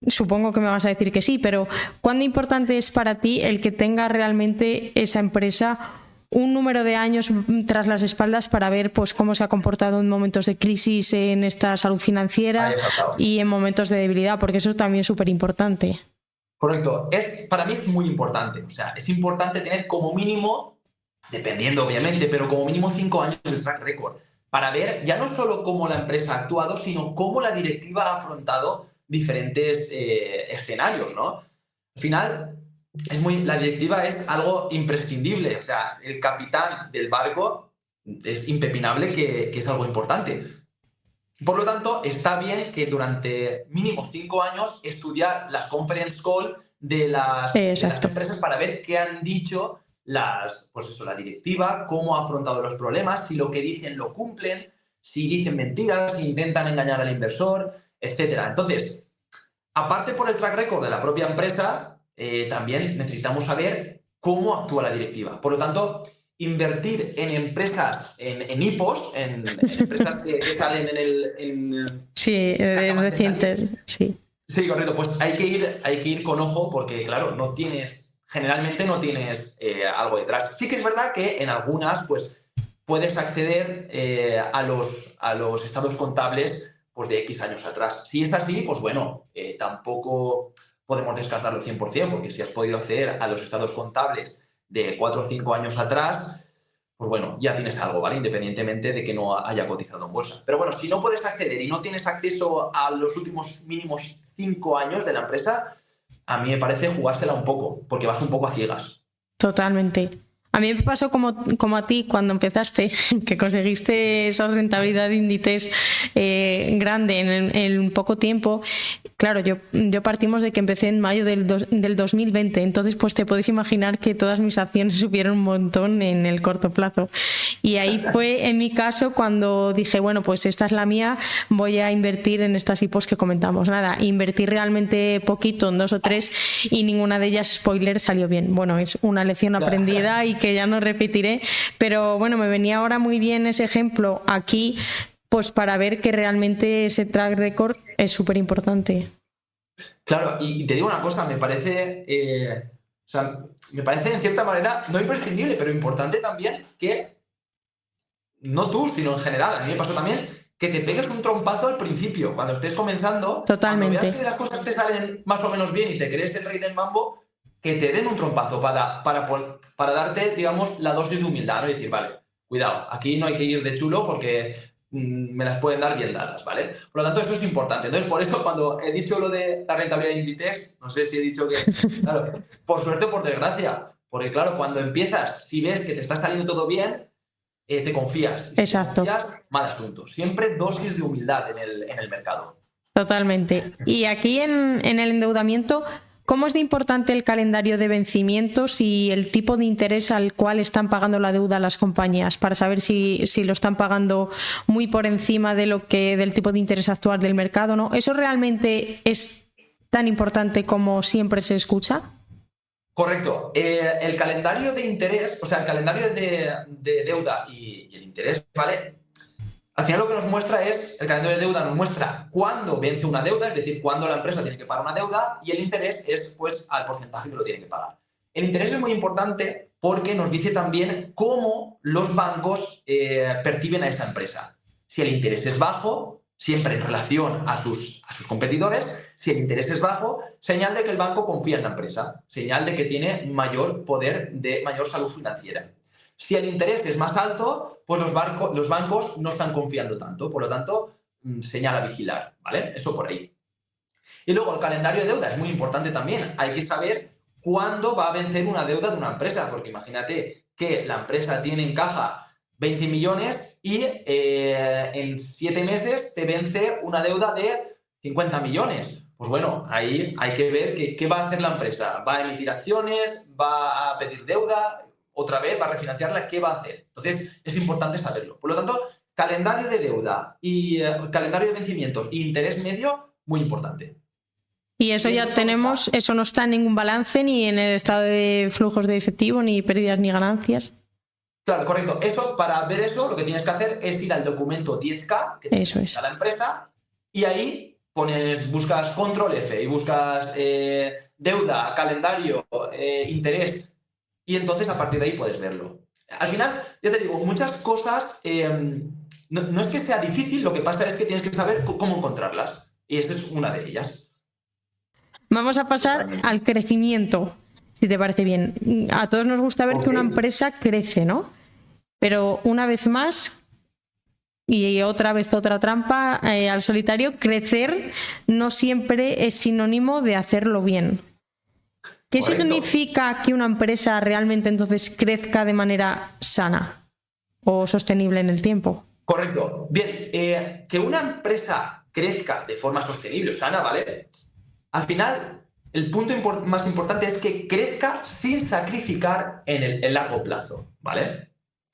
supongo que me vas a decir que sí, pero ¿cuán importante es para ti el que tenga realmente esa empresa un número de años tras las espaldas para ver pues cómo se ha comportado en momentos de crisis en esta salud financiera y en momentos de debilidad? Porque eso también es súper importante. Correcto. Para mí es muy importante. O sea, es importante tener como mínimo, dependiendo obviamente, pero como mínimo 5 años de track record, para ver ya no solo cómo la empresa ha actuado, sino cómo la directiva ha afrontado diferentes escenarios, ¿no? Al final, la directiva es algo imprescindible. O sea, el capitán del barco es impepinable que es algo importante. Por lo tanto, está bien que durante mínimo 5 años estudiar las conference call de las empresas para ver qué han dicho la directiva, cómo ha afrontado los problemas, si lo que dicen lo cumplen, si dicen mentiras, si intentan engañar al inversor, etc. Entonces, aparte por el track record de la propia empresa, también necesitamos saber cómo actúa la directiva. Por lo tanto, invertir en empresas, en IPOs, en empresas que salen recientes, sí. Sí, correcto. Pues hay que ir con ojo porque, claro, generalmente no tienes algo detrás. Sí que es verdad que en algunas, pues, puedes acceder a los estados contables pues, de X años atrás. Si es así, pues bueno, tampoco podemos descartarlo 100%, porque si has podido acceder a los estados contables de 4 o 5 años atrás, pues bueno, ya tienes algo, ¿vale? Independientemente de que no haya cotizado en bolsa. Pero bueno, si no puedes acceder y no tienes acceso a los últimos mínimos 5 años de la empresa, a mí me parece jugársela un poco, porque vas un poco a ciegas. Totalmente. A mí me pasó como a ti cuando empezaste, que conseguiste esa rentabilidad de Inditex grande en poco tiempo. Claro, yo partimos de que empecé en mayo del 2020, entonces pues te puedes imaginar que todas mis acciones subieron un montón en el corto plazo. Y ahí fue en mi caso cuando dije, bueno, pues esta es la mía, voy a invertir en estas IPOs que comentamos. Nada, invertí realmente poquito, en 2 o 3, y ninguna de ellas, spoiler, salió bien. Bueno, es una lección aprendida y que ya no repetiré, pero bueno, me venía ahora muy bien ese ejemplo aquí, pues para ver que realmente ese track record es súper importante. Claro, y te digo una cosa, me parece en cierta manera, no imprescindible, pero importante también que, no tú, sino en general, a mí me pasó también, que te pegues un trompazo al principio, cuando estés comenzando. Totalmente. Cuando veas que las cosas te salen más o menos bien y te crees el rey del mambo, que te den un trompazo para darte, digamos, la dosis de humildad, ¿no? Y decir, vale, cuidado, aquí no hay que ir de chulo porque me las pueden dar bien dadas, ¿vale? Por lo tanto, eso es importante. Entonces, por eso, cuando he dicho lo de la rentabilidad de Inditex, no sé si he dicho que, claro, por suerte o por desgracia, porque claro, cuando empiezas, si ves que te está saliendo todo bien, te confías. Y Exacto. Si te confías, mal asunto. Siempre dosis de humildad en el mercado. Totalmente. Y aquí en el endeudamiento, ¿cómo es de importante el calendario de vencimientos y el tipo de interés al cual están pagando la deuda las compañías? Para saber si lo están pagando muy por encima de del tipo de interés actual del mercado, ¿no? ¿Eso realmente es tan importante como siempre se escucha? Correcto. El calendario de interés, o sea, el calendario de deuda y el interés, ¿vale? Al final lo que nos muestra es, el calendario de deuda nos muestra cuándo vence una deuda, es decir, cuándo la empresa tiene que pagar una deuda, y el interés es, pues, al porcentaje que lo tiene que pagar. El interés es muy importante porque nos dice también cómo los bancos perciben a esa empresa. Si el interés es bajo, siempre en relación a sus competidores, si el interés es bajo, señal de que el banco confía en la empresa, señal de que tiene mayor poder, mayor salud financiera. Si el interés es más alto, pues los bancos no están confiando tanto, por lo tanto, señal a vigilar, ¿vale? Eso por ahí. Y luego el calendario de deuda es muy importante también. Hay que saber cuándo va a vencer una deuda de una empresa, porque imagínate que la empresa tiene en caja 20 millones y en 7 meses te vence una deuda de 50 millones. Pues bueno, ahí hay que ver qué va a hacer la empresa. ¿Va a emitir acciones? ¿Va a pedir deuda? ¿Otra vez va a refinanciarla? ¿Qué va a hacer? Entonces, es importante saberlo. Por lo tanto, calendario de deuda y calendario de vencimientos e interés medio, muy importante. Y eso ya tenemos, eso no está en ningún balance, ni en el estado de flujos de efectivo, ni pérdidas ni ganancias. Claro, correcto. Para ver eso, lo que tienes que hacer es ir al documento 10K que eso es. A la empresa, y ahí buscas control F y buscas deuda, calendario, interés, y entonces a partir de ahí puedes verlo. Al final, ya te digo, muchas cosas, no es que sea difícil, lo que pasa es que tienes que saber cómo encontrarlas, y esta es una de ellas. Vamos a pasar al crecimiento, si te parece bien. A todos nos gusta ver que una empresa crece, ¿no? Pero una vez más, y otra vez otra trampa al solitario, crecer no siempre es sinónimo de hacerlo bien. ¿Qué significa que una empresa realmente entonces crezca de manera sana o sostenible en el tiempo? Correcto. Bien, que una empresa crezca de forma sostenible o sana, ¿vale? Al final, el punto más importante es que crezca sin sacrificar en el largo plazo, ¿vale?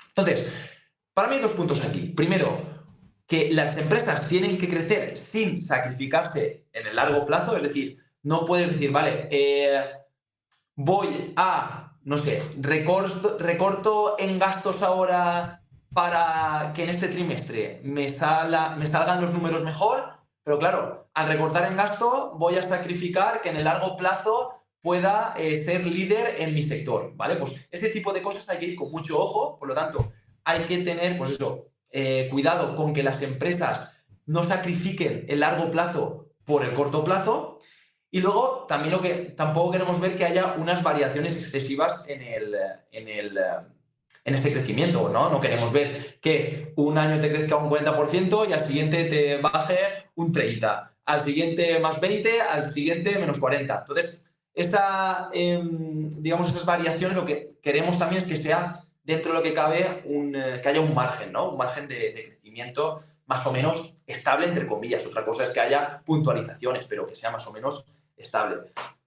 Entonces, para mí hay 2 puntos aquí. Primero, que las empresas tienen que crecer sin sacrificarse en el largo plazo, es decir, no puedes decir, vale, voy a, no sé, recorto en gastos ahora para que en este trimestre me salgan los números mejor, pero claro, al recortar en gasto voy a sacrificar que en el largo plazo pueda ser líder en mi sector, ¿vale? Pues ese tipo de cosas hay que ir con mucho ojo, por lo tanto, hay que tener, pues eso, cuidado con que las empresas no sacrifiquen el largo plazo por el corto plazo. Y luego también lo que tampoco queremos ver que haya unas variaciones excesivas en este crecimiento, ¿no? No queremos ver que un año te crezca un 40% y al siguiente te baje un 30%, al siguiente más 20%, al siguiente menos 40%. Entonces, digamos, esas variaciones lo que queremos también es que sea dentro de lo que cabe que haya un margen, ¿no? Un margen de crecimiento más o menos estable, entre comillas. Otra cosa es que haya puntualizaciones, pero que sea más o menos estable.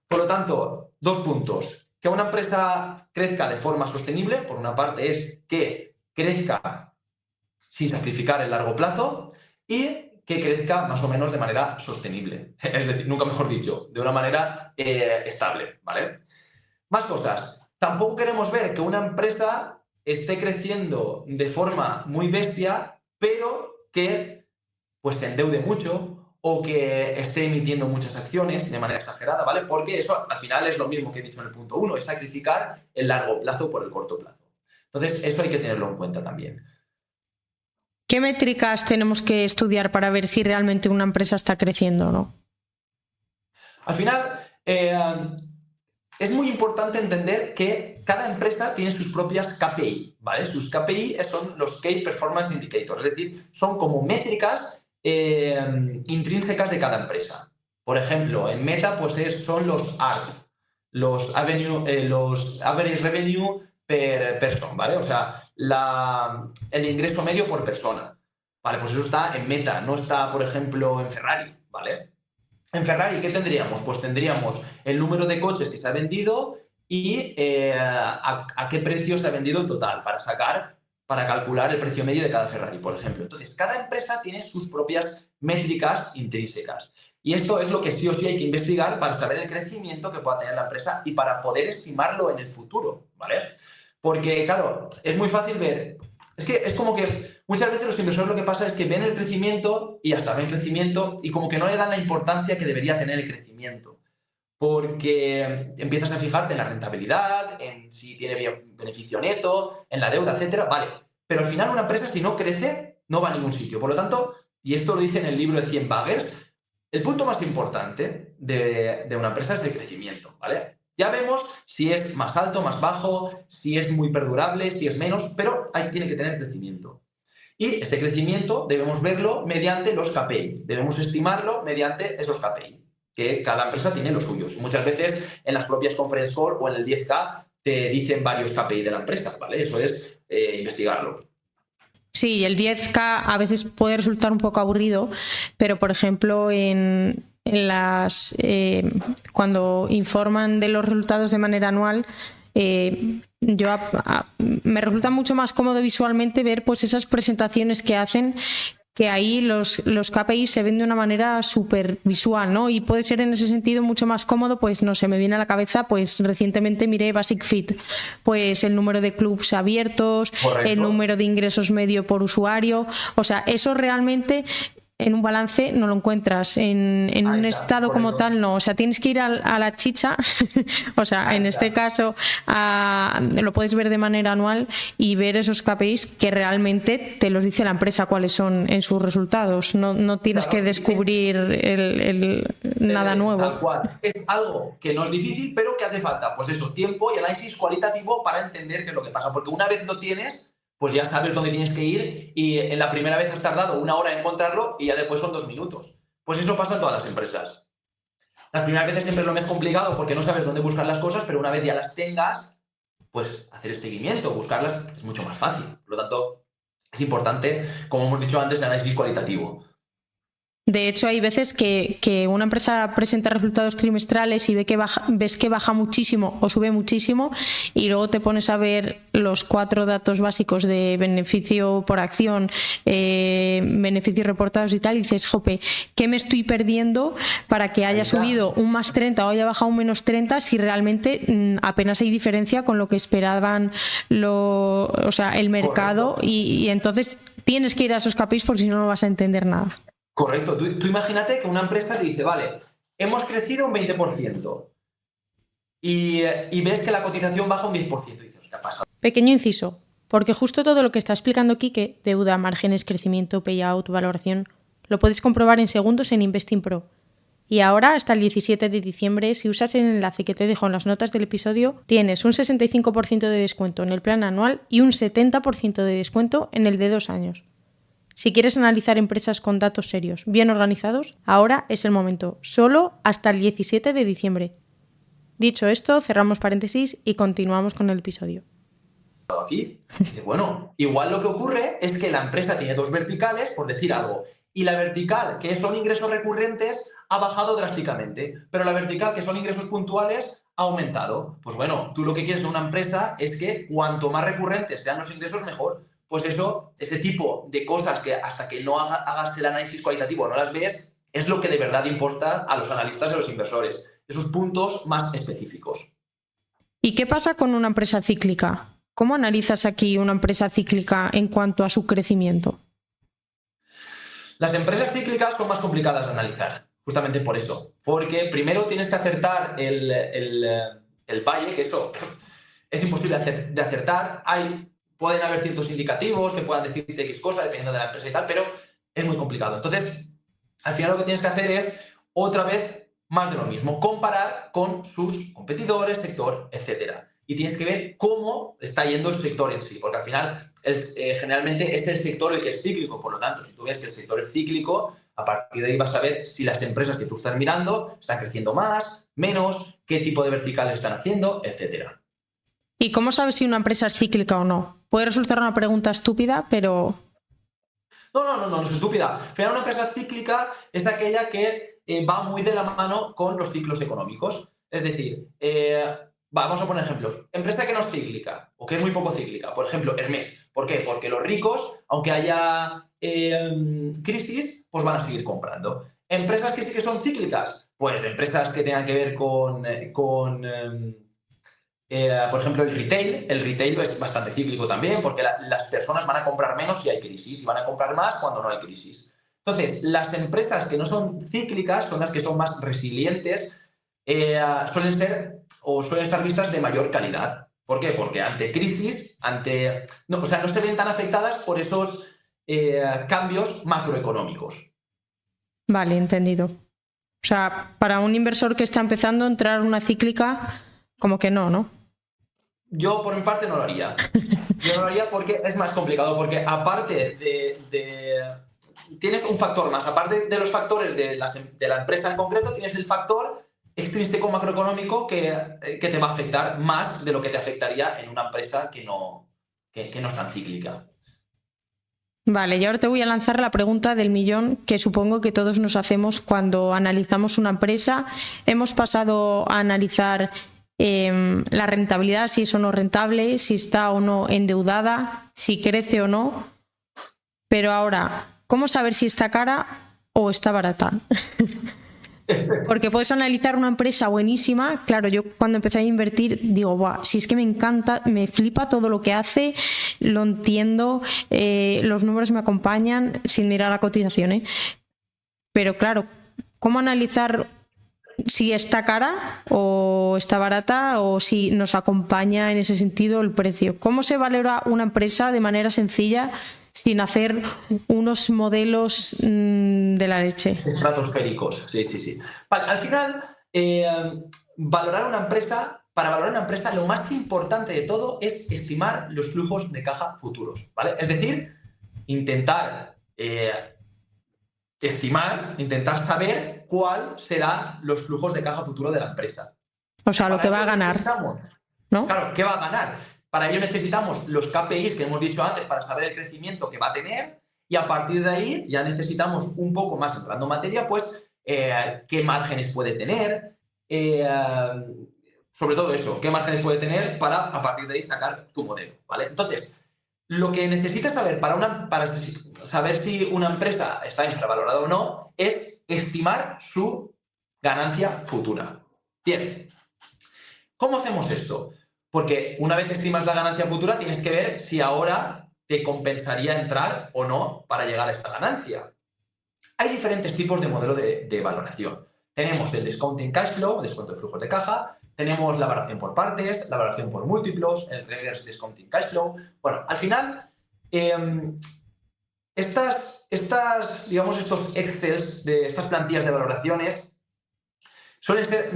Por lo tanto, 2 puntos. Que una empresa crezca de forma sostenible, por una parte, es que crezca sin sacrificar el largo plazo y que crezca más o menos de manera sostenible. Es decir, nunca mejor dicho, de una manera estable, ¿vale? Más cosas. Tampoco queremos ver que una empresa esté creciendo de forma muy bestia, pero que pues se endeude mucho o que esté emitiendo muchas acciones de manera exagerada, ¿vale? Porque eso al final es lo mismo que he dicho en el punto 1, es sacrificar el largo plazo por el corto plazo. Entonces, eso hay que tenerlo en cuenta también. ¿Qué métricas tenemos que estudiar para ver si realmente una empresa está creciendo o no? Al final, es muy importante entender que cada empresa tiene sus propias KPI, ¿vale? Sus KPI son los Key Performance Indicators, es decir, son como métricas intrínsecas de cada empresa. Por ejemplo, en Meta pues son los ARP, los Average Revenue per Person, ¿vale? O sea, el ingreso medio por persona, ¿vale? Pues eso está en Meta, no está, por ejemplo, en Ferrari, ¿vale? En Ferrari, ¿qué tendríamos? Pues tendríamos el número de coches que se ha vendido y a qué precio se ha vendido en total para calcular el precio medio de cada Ferrari, por ejemplo. Entonces, cada empresa tiene sus propias métricas intrínsecas. Y esto es lo que sí o sí hay que investigar para saber el crecimiento que pueda tener la empresa y para poder estimarlo en el futuro, ¿vale? Porque, claro, es muy fácil ver. Es que es como que muchas veces los inversores lo que pasa es que ven el crecimiento y hasta ven crecimiento y como que no le dan la importancia que debería tener el crecimiento. Porque empiezas a fijarte en la rentabilidad, en si tiene beneficio neto, en la deuda, etcétera, vale. Pero al final una empresa, si no crece, no va a ningún sitio. Por lo tanto, y esto lo dice en el libro de 100 Baggers, el punto más importante de una empresa es el crecimiento, ¿vale? Ya vemos si es más alto, más bajo, si es muy perdurable, si es menos, pero tiene que tener crecimiento. Y este crecimiento debemos verlo mediante los KPI, debemos estimarlo mediante esos KPI, que cada empresa tiene los suyos. Muchas veces en las propias conference call o en el 10K te dicen varios KPI de la empresa, ¿vale? Eso es investigarlo. Sí, el 10K a veces puede resultar un poco aburrido, pero por ejemplo cuando informan de los resultados de manera anual, me resulta mucho más cómodo visualmente ver pues esas presentaciones que hacen, que ahí los KPI se ven de una manera súper visual, ¿no? Y puede ser en ese sentido mucho más cómodo, pues no sé, me viene a la cabeza, pues recientemente miré Basic Fit, pues el número de clubs abiertos, correcto, el número de ingresos medio por usuario, o sea, eso realmente en un balance no lo encuentras, en un estado como tal no, o sea, tienes que ir a la chicha, o sea, en este caso lo puedes ver de manera anual y ver esos KPIs que realmente te los dice la empresa cuáles son en sus resultados, no tienes que descubrir nada nuevo. Tal cual, es algo que no es difícil, pero que hace falta, pues eso, tiempo y análisis cualitativo para entender qué es lo que pasa, porque una vez lo tienes, pues ya sabes dónde tienes que ir y en la primera vez has tardado 1 hora en encontrarlo y ya después son 2 minutos. Pues eso pasa en todas las empresas. Las primeras veces siempre es lo más complicado porque no sabes dónde buscar las cosas, pero una vez ya las tengas, pues hacer el seguimiento, buscarlas es mucho más fácil. Por lo tanto, es importante, como hemos dicho antes, el análisis cualitativo. De hecho, hay veces que una empresa presenta resultados trimestrales y ves que baja muchísimo o sube muchísimo y luego te pones a ver los 4 datos básicos de beneficio por acción, beneficios reportados y tal, y dices, jope, ¿qué me estoy perdiendo para que haya subido un más 30 o haya bajado un menos 30 si realmente apenas hay diferencia con lo que esperaban el mercado? Y entonces tienes que ir a esos KPIs porque si no, no vas a entender nada. Correcto. Tú imagínate que una empresa te dice, vale, hemos crecido un 20% y ves que la cotización baja un 10%. Y dices, ¿qué ha pasado? Pequeño inciso. Porque justo todo lo que está explicando Quique, deuda, márgenes, crecimiento, payout, valoración, lo puedes comprobar en segundos en Investing Pro. Y ahora, hasta el 17 de diciembre, si usas el enlace que te dejo en las notas del episodio, tienes un 65% de descuento en el plan anual y un 70% de descuento en el de 2 años. Si quieres analizar empresas con datos serios, bien organizados, ahora es el momento, solo hasta el 17 de diciembre. Dicho esto, cerramos paréntesis y continuamos con el episodio. Aquí, bueno, igual lo que ocurre es que la empresa tiene 2 verticales, por decir algo, y la vertical, que son ingresos recurrentes, ha bajado drásticamente, pero la vertical, que son ingresos puntuales, ha aumentado. Pues bueno, tú lo que quieres en una empresa es que cuanto más recurrentes sean los ingresos, mejor. Pues eso, ese tipo de cosas que hasta que no hagas el análisis cualitativo no las ves, es lo que de verdad importa a los analistas y a los inversores. Esos puntos más específicos. ¿Y qué pasa con una empresa cíclica? ¿Cómo analizas aquí una empresa cíclica en cuanto a su crecimiento? Las empresas cíclicas son más complicadas de analizar, justamente por eso. Porque primero tienes que acertar el valle, que eso es imposible de acertar. Pueden haber ciertos indicativos que puedan decirte X cosas dependiendo de la empresa y tal, pero es muy complicado. Entonces, al final lo que tienes que hacer es, otra vez, más de lo mismo. Comparar con sus competidores, sector, etcétera. Y tienes que ver cómo está yendo el sector en sí, porque al final generalmente es el sector el que es cíclico. Por lo tanto, si tú ves que el sector es cíclico, a partir de ahí vas a ver si las empresas que tú estás mirando están creciendo más, menos, qué tipo de verticales están haciendo, etcétera. ¿Y cómo sabes si una empresa es cíclica o no? Puede resultar una pregunta estúpida, pero... No es estúpida. Al final, una empresa cíclica es aquella que va muy de la mano con los ciclos económicos. Es decir, vamos a poner ejemplos. Empresa que no es cíclica o que es muy poco cíclica. Por ejemplo, Hermès. ¿Por qué? Porque los ricos, aunque haya crisis, pues van a seguir comprando. Empresas que sí que son cíclicas, pues empresas que tengan que ver por ejemplo, el retail es bastante cíclico también porque las personas van a comprar menos si hay crisis y van a comprar más cuando no hay crisis. Entonces, las empresas que no son cíclicas son las que son más resilientes, suelen estar vistas de mayor calidad. ¿Por qué? Porque ante crisis, no se ven tan afectadas por esos cambios macroeconómicos. Vale, entendido. O sea, para un inversor que está empezando a entrar en una cíclica, como que no. Yo, por mi parte, no lo haría. Yo no lo haría porque es más complicado, porque aparte tienes un factor más, aparte de los factores de la empresa en concreto, tienes el factor extrínseco macroeconómico que te va a afectar más de lo que te afectaría en una empresa que no es tan cíclica. Vale, y ahora te voy a lanzar la pregunta del millón que supongo que todos nos hacemos cuando analizamos una empresa. Hemos pasado a analizar la rentabilidad, si es o no rentable, si está o no endeudada, si crece o no. Pero ahora, ¿cómo saber si está cara o está barata? Porque puedes analizar una empresa buenísima. Claro, yo cuando empecé a invertir digo, ¡buah! Si es que me encanta, me flipa todo lo que hace, lo entiendo, los números me acompañan sin mirar la cotización, ¿eh? Pero claro, ¿cómo analizar si está cara o está barata o si nos acompaña en ese sentido el precio? ¿Cómo se valora una empresa de manera sencilla sin hacer unos modelos de la leche? Estratosféricos, sí. Vale, al final, para valorar una empresa, lo más importante de todo es estimar los flujos de caja futuros, ¿vale? Es decir, intentar saber cuál serán los flujos de caja futuro de la empresa. O sea, lo que va a ganar, ¿no? Claro, ¿qué va a ganar? Para ello necesitamos los KPIs que hemos dicho antes para saber el crecimiento que va a tener y a partir de ahí ya necesitamos un poco más, entrando en materia, pues qué márgenes puede tener, sobre todo eso, qué márgenes puede tener para a partir de ahí sacar tu modelo, ¿vale? Entonces, lo que necesitas saber para saber si una empresa está infravalorada o no es estimar su ganancia futura. Bien, ¿cómo hacemos esto? Porque una vez estimas la ganancia futura, tienes que ver si ahora te compensaría entrar o no para llegar a esta ganancia. Hay diferentes tipos de modelo de valoración. Tenemos el discounting cash flow, descuento de flujos de caja, tenemos la valoración por partes, la valoración por múltiplos, el reverse discounting cash flow. Bueno, al final, digamos, estos excels, estas plantillas de valoraciones, suelen ser...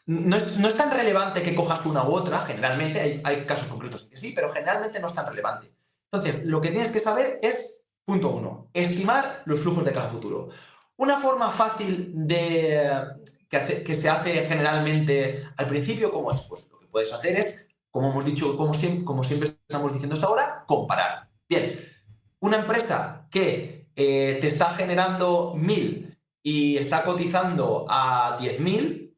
No es tan relevante que cojas una u otra, generalmente, hay casos concretos en que sí, pero generalmente no es tan relevante. Entonces, lo que tienes que saber es, punto 1, estimar los flujos de caja futuro. Una forma fácil que se hace generalmente al principio, ¿cómo es? Pues lo que puedes hacer es, como hemos dicho, como siempre estamos diciendo hasta ahora, comparar. Bien, una empresa que te está generando 1.000 y está cotizando a 10.000,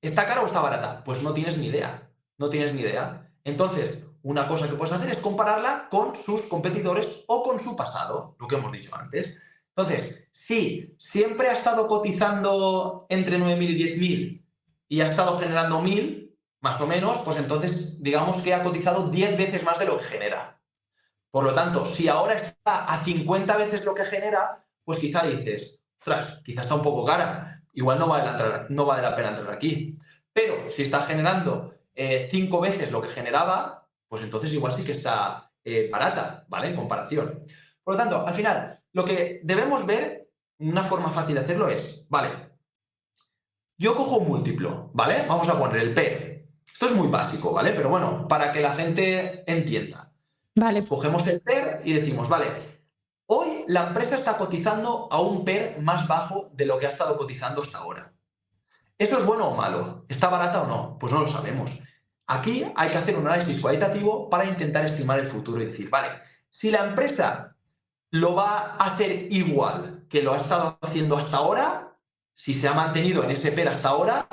¿está cara o está barata? Pues no tienes ni idea. No tienes ni idea. Entonces, una cosa que puedes hacer es compararla con sus competidores o con su pasado, lo que hemos dicho antes. Entonces, si siempre ha estado cotizando entre 9.000 y 10.000 y ha estado generando 1.000, más o menos, pues entonces digamos que ha cotizado 10 veces más de lo que genera. Por lo tanto, si ahora está a 50 veces lo que genera, pues quizá dices, ostras, quizá está un poco cara. Igual no vale la pena entrar aquí. Pero si está generando 5 veces lo que generaba, pues entonces igual sí que está barata, ¿vale? En comparación. Por lo tanto, al final, lo que debemos ver, una forma fácil de hacerlo es, vale, yo cojo un múltiplo, ¿vale? Vamos a poner el P. Esto es muy básico, ¿vale? Pero bueno, para que la gente entienda. Vale. Cogemos el PER y decimos, vale, hoy la empresa está cotizando a un PER más bajo de lo que ha estado cotizando hasta ahora. ¿Esto es bueno o malo? ¿Está barata o no? Pues no lo sabemos. Aquí hay que hacer un análisis cualitativo para intentar estimar el futuro y decir, vale, si la empresa lo va a hacer igual que lo ha estado haciendo hasta ahora, si se ha mantenido en ese PER hasta ahora,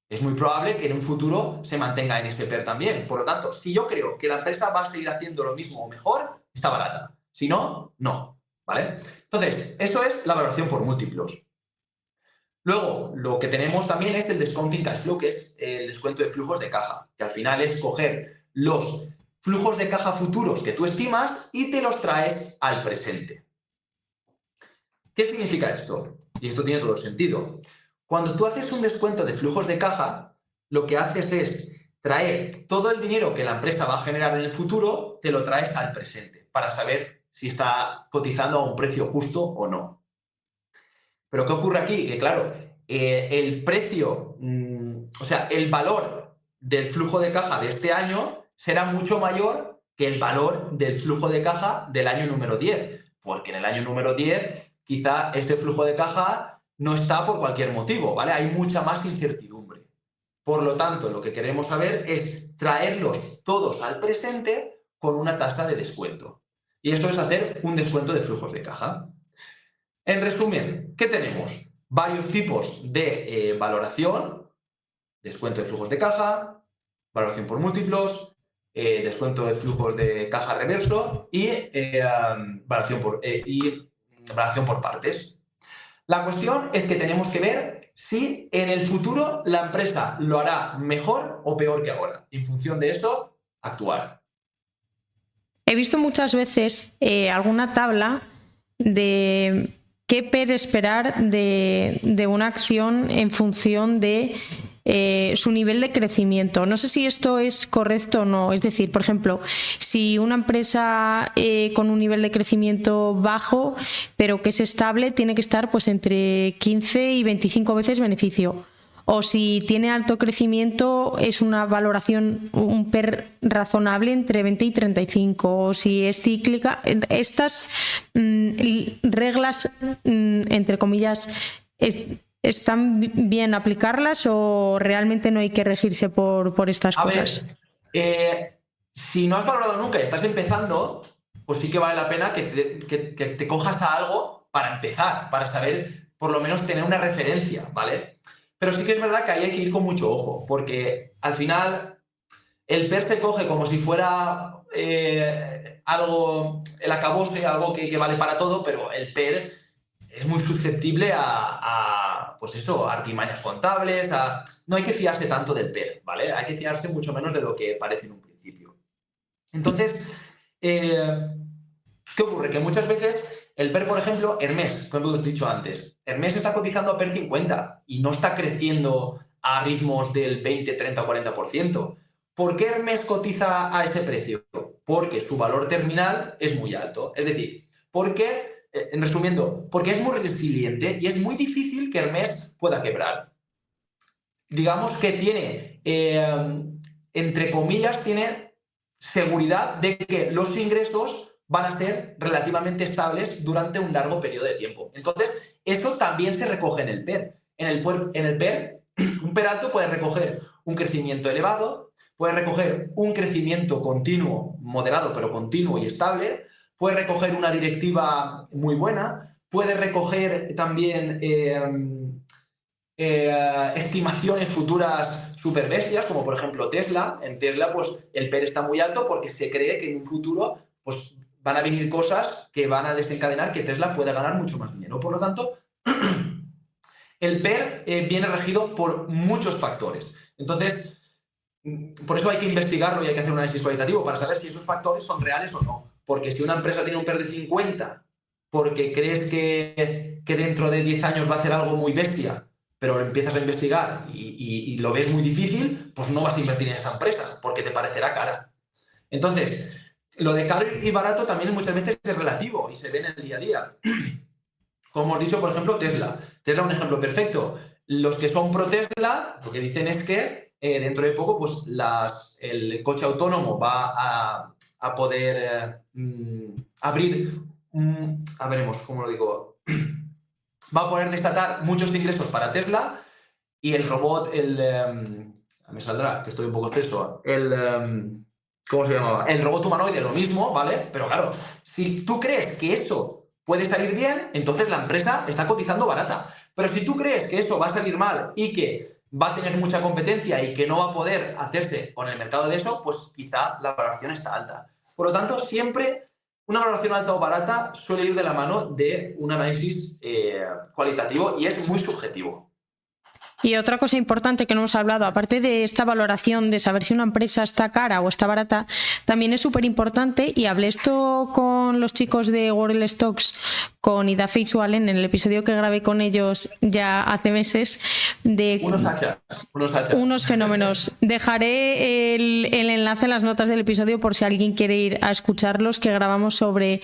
es muy probable que en un futuro se mantenga en ese PER también. Por lo tanto, si yo creo que la empresa va a seguir haciendo lo mismo o mejor, está barata. Si no, no. ¿Vale? Entonces, esto es la valoración por múltiplos. Luego, lo que tenemos también es el discounting cash flow, que es el descuento de flujos de caja, que al final es coger los flujos de caja futuros que tú estimas y te los traes al presente. ¿Qué significa esto? Y esto tiene todo el sentido. Cuando tú haces un descuento de flujos de caja, lo que haces es traer todo el dinero que la empresa va a generar en el futuro, te lo traes al presente, para saber si está cotizando a un precio justo o no. Pero ¿qué ocurre aquí? Que claro, el precio, o sea, el valor del flujo de caja de este año será mucho mayor que el valor del flujo de caja del año número 10, porque en el año número 10 quizá este flujo de caja no está por cualquier motivo, ¿vale? Hay mucha más incertidumbre. Por lo tanto, lo que queremos saber es traerlos todos al presente con una tasa de descuento. Y esto es hacer un descuento de flujos de caja. En resumen, ¿qué tenemos? Varios tipos de valoración, descuento de flujos de caja, valoración por múltiplos, descuento de flujos de caja reverso y valoración por partes. La cuestión es que tenemos que ver si en el futuro la empresa lo hará mejor o peor que ahora. En función de esto, actuar. He visto muchas veces alguna tabla de qué PER esperar de una acción en función de su nivel de crecimiento. No sé si esto es correcto o no. Es decir, por ejemplo, si una empresa con un nivel de crecimiento bajo, pero que es estable, tiene que estar pues entre 15 y 25 veces beneficio. O si tiene alto crecimiento, es una valoración, un PER razonable entre 20 y 35. O si es cíclica, estas reglas, entre comillas, ¿están bien aplicarlas o realmente no hay que regirse por estas cosas? Si no has valorado nunca y estás empezando, pues sí que vale la pena que te cojas a algo para empezar, para saber, por lo menos tener una referencia, ¿vale? Pero sí que es verdad que ahí hay que ir con mucho ojo, porque al final el PER se coge como si fuera algo, el acabose, algo que vale para todo, pero el PER es muy susceptible pues eso, a artimañas contables, no hay que fiarse tanto del PER, ¿vale? Hay que fiarse mucho menos de lo que parece en un principio. Entonces, ¿qué ocurre? Que muchas veces el PER, por ejemplo, Hermès, como hemos dicho antes, Hermès está cotizando a PER 50 y no está creciendo a ritmos del 20, 30 o 40%. ¿Por qué Hermès cotiza a ese precio? Porque su valor terminal es muy alto. Es decir, resumiendo, porque es muy resiliente y es muy difícil que Hermès pueda quebrar. Digamos que tiene, entre comillas, tiene seguridad de que los ingresos van a ser relativamente estables durante un largo periodo de tiempo. Entonces, esto también se recoge en el PER. En el PER, un PER alto puede recoger un crecimiento elevado, puede recoger un crecimiento continuo, moderado, pero continuo y estable, puede recoger una directiva muy buena, puede recoger también estimaciones futuras súper bestias, como por ejemplo Tesla. En Tesla, pues el PER está muy alto porque se cree que en un futuro pues, van a venir cosas que van a desencadenar que Tesla pueda ganar mucho más dinero. Por lo tanto, el PER viene regido por muchos factores. Entonces, por eso hay que investigarlo y hay que hacer un análisis cualitativo para saber si esos factores son reales o no. Porque si una empresa tiene un PER de 50 porque crees que dentro de 10 años va a hacer algo muy bestia, pero empiezas a investigar y lo ves muy difícil, pues no vas a invertir en esa empresa porque te parecerá cara. Entonces, lo de caro y barato también muchas veces es relativo y se ve en el día a día. Como hemos dicho, por ejemplo, Tesla. Tesla es un ejemplo perfecto. Los que son pro Tesla, lo que dicen es que dentro de poco pues el coche autónomo va a poder abrir, veremos cómo lo digo, va a poder destatar muchos ingresos para Tesla y el robot, me saldrá, que estoy un poco espeso, ¿cómo se llamaba? El robot humanoide, lo mismo, ¿vale? Pero claro, si tú crees que eso puede salir bien, entonces la empresa está cotizando barata. Pero si tú crees que eso va a salir mal y que va a tener mucha competencia y que no va a poder hacerse con el mercado de eso, pues quizá la valoración está alta. Por lo tanto, siempre una valoración alta o barata suele ir de la mano de un análisis cualitativo y es muy subjetivo. Y otra cosa importante que no hemos hablado, aparte de esta valoración de saber si una empresa está cara o está barata, también es súper importante, y hablé esto con los chicos de World Stocks, con Idafe y Sualen, en el episodio que grabé con ellos ya hace meses, de unos fenómenos. Dejaré el enlace en las notas del episodio por si alguien quiere ir a escucharlos, que grabamos sobre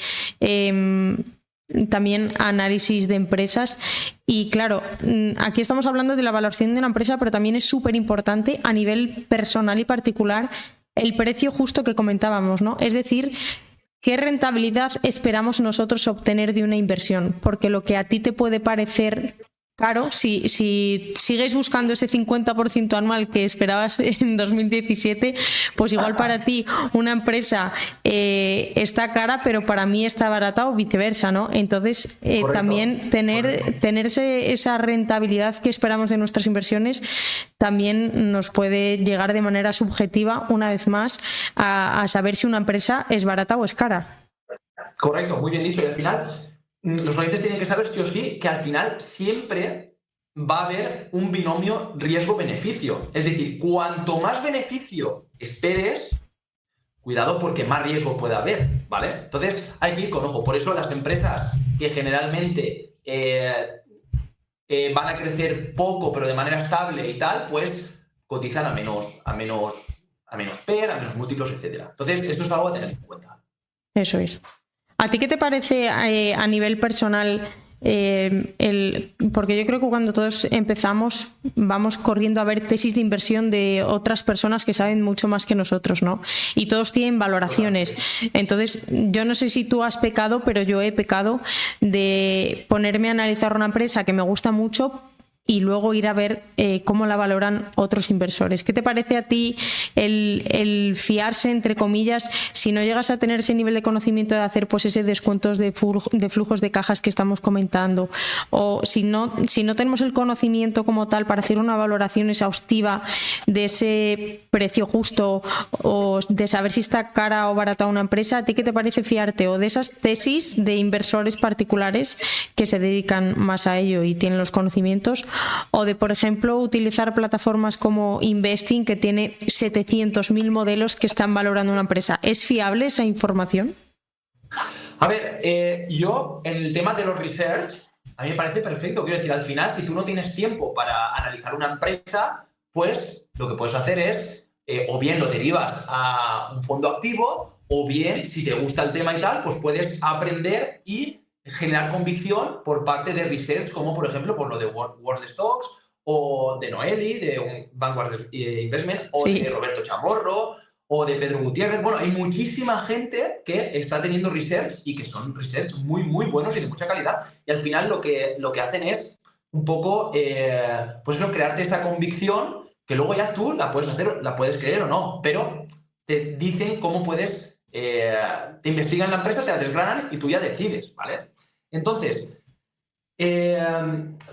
también análisis de empresas. Y claro, aquí estamos hablando de la valoración de una empresa, pero también es súper importante a nivel personal y particular el precio justo que comentábamos, ¿no? Es decir, ¿qué rentabilidad esperamos nosotros obtener de una inversión? Porque lo que a ti te puede parecer caro, si sigues buscando ese 50% anual que esperabas en 2017, pues igual para ti una empresa está cara, pero para mí está barata, o viceversa, ¿no? Entonces, también tener esa rentabilidad que esperamos de nuestras inversiones también nos puede llegar de manera subjetiva, una vez más, a saber si una empresa es barata o es cara. Correcto, muy bien dicho. Y al final, los oyentes tienen que saber sí o sí que al final siempre va a haber un binomio riesgo-beneficio. Es decir, cuanto más beneficio esperes, cuidado porque más riesgo puede haber, ¿vale? Entonces hay que ir con ojo. Por eso las empresas que generalmente van a crecer poco pero de manera estable y tal, pues cotizan a menos PER, a menos múltiplos, etc. Entonces esto es algo a tener en cuenta. Eso es. ¿A ti qué te parece a nivel personal? Porque yo creo que cuando todos empezamos vamos corriendo a ver tesis de inversión de otras personas que saben mucho más que nosotros, ¿no? Y todos tienen valoraciones. Entonces, yo no sé si tú has pecado, pero yo he pecado de ponerme a analizar una empresa que me gusta mucho y luego ir a ver cómo la valoran otros inversores. ¿Qué te parece a ti el fiarse, entre comillas, si no llegas a tener ese nivel de conocimiento de hacer pues ese descuentos de flujos de cajas que estamos comentando? O si no tenemos el conocimiento como tal para hacer una valoración exhaustiva de ese precio justo, o de saber si está cara o barata una empresa, ¿a ti qué te parece fiarte o de esas tesis de inversores particulares que se dedican más a ello y tienen los conocimientos, o de, por ejemplo, utilizar plataformas como Investing, que tiene 700.000 modelos que están valorando una empresa? ¿Es fiable esa información? A ver, yo en el tema de los research, a mí me parece perfecto. Quiero decir, al final, si tú no tienes tiempo para analizar una empresa, pues lo que puedes hacer es o bien lo derivas a un fondo activo, o bien, si te gusta el tema y tal, pues puedes aprender y generar convicción por parte de research, como por ejemplo por lo de World Stocks, o de Noeli, de Vanguard Investment, o Sí. de Roberto Chamorro, o de Pedro Gutiérrez. Bueno, hay muchísima gente que está teniendo research y que son research muy, muy buenos y de mucha calidad. Y al final lo que hacen es un poco, pues eso, crearte esa convicción que luego ya tú la puedes hacer, la puedes creer o no, pero te dicen cómo puedes, te investigan la empresa, te la desgranan y tú ya decides, ¿vale? Entonces,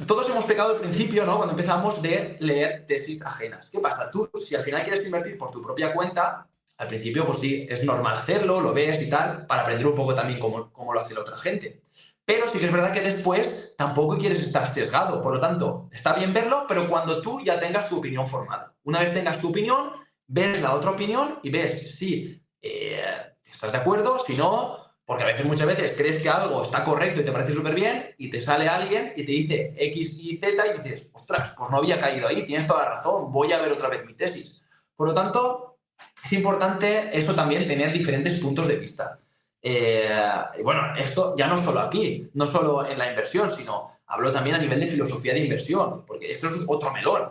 todos hemos pecado al principio, ¿no? Cuando empezamos de leer tesis ajenas. ¿Qué pasa? Tú, si al final quieres invertir por tu propia cuenta, al principio, pues sí, es normal hacerlo, lo ves y tal, para aprender un poco también cómo lo hace la otra gente. Pero sí que es verdad que después tampoco quieres estar sesgado. Por lo tanto, está bien verlo, pero cuando tú ya tengas tu opinión formada. Una vez tengas tu opinión, ves la otra opinión y ves si estás de acuerdo, si no, porque a veces, muchas veces, crees que algo está correcto y te parece súper bien y te sale alguien y te dice X y Z y dices, ostras, pues no había caído ahí, tienes toda la razón, voy a ver otra vez mi tesis. Por lo tanto, es importante esto también, tener diferentes puntos de vista. Y bueno, esto ya no solo aquí, no solo en la inversión, sino hablo también a nivel de filosofía de inversión, porque esto es otro melón.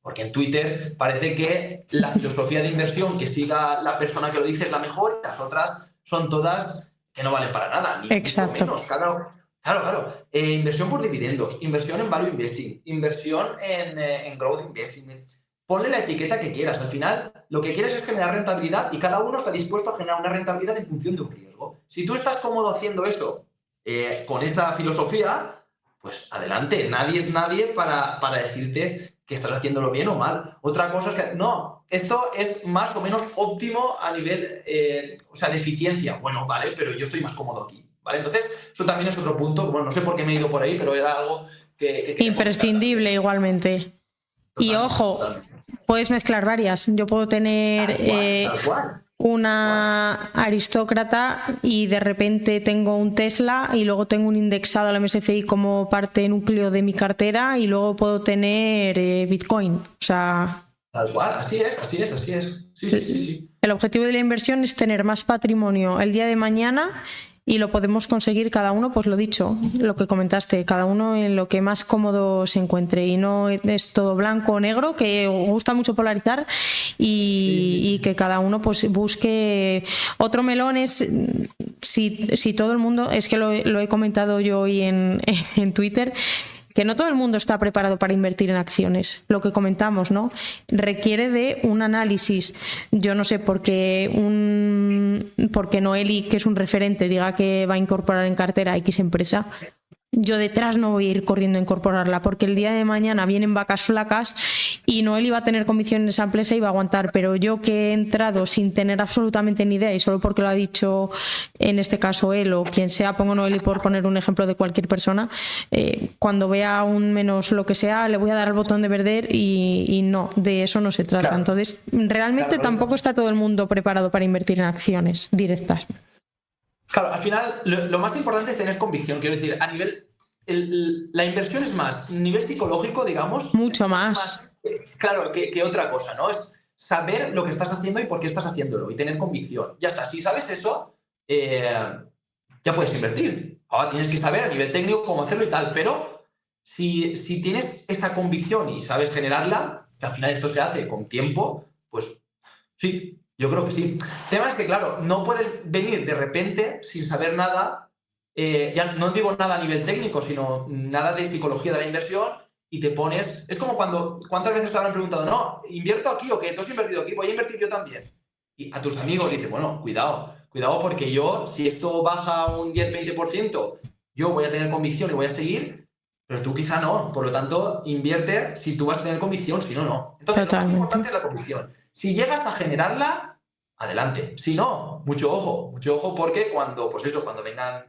Porque en Twitter parece que la filosofía de inversión que siga la persona que lo dice es la mejor y las otras son todas que no valen para nada, ni Exacto. mucho menos. Claro. Inversión por dividendos, inversión en value investing, inversión en growth investing. Ponle la etiqueta que quieras. Al final, lo que quieres es generar rentabilidad y cada uno está dispuesto a generar una rentabilidad en función de un riesgo. Si tú estás cómodo haciendo eso con esa filosofía, pues adelante. Nadie es nadie para decirte que estás haciéndolo bien o mal. Otra cosa es que, no, esto es más o menos óptimo a nivel, de eficiencia. Bueno, vale, pero yo estoy más cómodo aquí, ¿vale? Entonces, eso también es otro punto. Bueno, no sé por qué me he ido por ahí, pero era algo que imprescindible igualmente. Y ojo, puedes mezclar varias. Yo puedo tener tal cual. una aristócrata y de repente tengo un Tesla y luego tengo un indexado al MSCI como parte núcleo de mi cartera y luego puedo tener Bitcoin. O sea, tal cual, así es. Sí. El objetivo de la inversión es tener más patrimonio el día de mañana y lo podemos conseguir cada uno, pues lo dicho, lo que comentaste, cada uno en lo que más cómodo se encuentre y no es todo blanco o negro, que gusta mucho polarizar y que cada uno pues busque. Otro melón es si todo el mundo, es que lo he comentado yo hoy en Twitter, que no todo el mundo está preparado para invertir en acciones. Lo que comentamos, ¿no? Requiere de un análisis. Yo no sé por qué Noeli, que es un referente, diga que va a incorporar en cartera X empresa. Yo detrás no voy a ir corriendo a incorporarla, porque el día de mañana vienen vacas flacas y Noeli va a tener comisión en esa empresa y va a aguantar. Pero yo, que he entrado sin tener absolutamente ni idea y solo porque lo ha dicho en este caso él o quien sea, pongo Noeli por poner un ejemplo de cualquier persona, cuando vea un menos lo que sea, le voy a dar al botón de perder y no, de eso no se trata. Claro. Entonces, realmente tampoco está todo el mundo preparado para invertir en acciones directas. Claro, al final lo más importante es tener convicción. Quiero decir, a nivel... la inversión es más nivel psicológico, digamos. Mucho más. Claro, que otra cosa, ¿no? Es saber lo que estás haciendo y por qué estás haciéndolo y tener convicción. Ya está, si sabes eso, ya puedes invertir. Ahora tienes que saber a nivel técnico cómo hacerlo y tal, pero si tienes esa convicción y sabes generarla, que al final esto se hace con tiempo, pues sí. Yo creo que sí. El tema es que, claro, no puedes venir de repente sin saber nada, ya no digo nada a nivel técnico, sino nada de psicología de la inversión y te pones... Es como ¿cuántas veces te habrán preguntado, no, invierto aquí o qué? ¿Tú has invertido aquí? Voy a invertir yo también. Y a tus amigos dices, bueno, cuidado porque yo, si esto baja un 10-20%, yo voy a tener convicción y voy a seguir, pero tú quizá no. Por lo tanto, invierte si tú vas a tener convicción, si no, no. Entonces, lo más importante es la convicción. Si llegas a generarla, adelante. Si no, mucho ojo, porque cuando vengan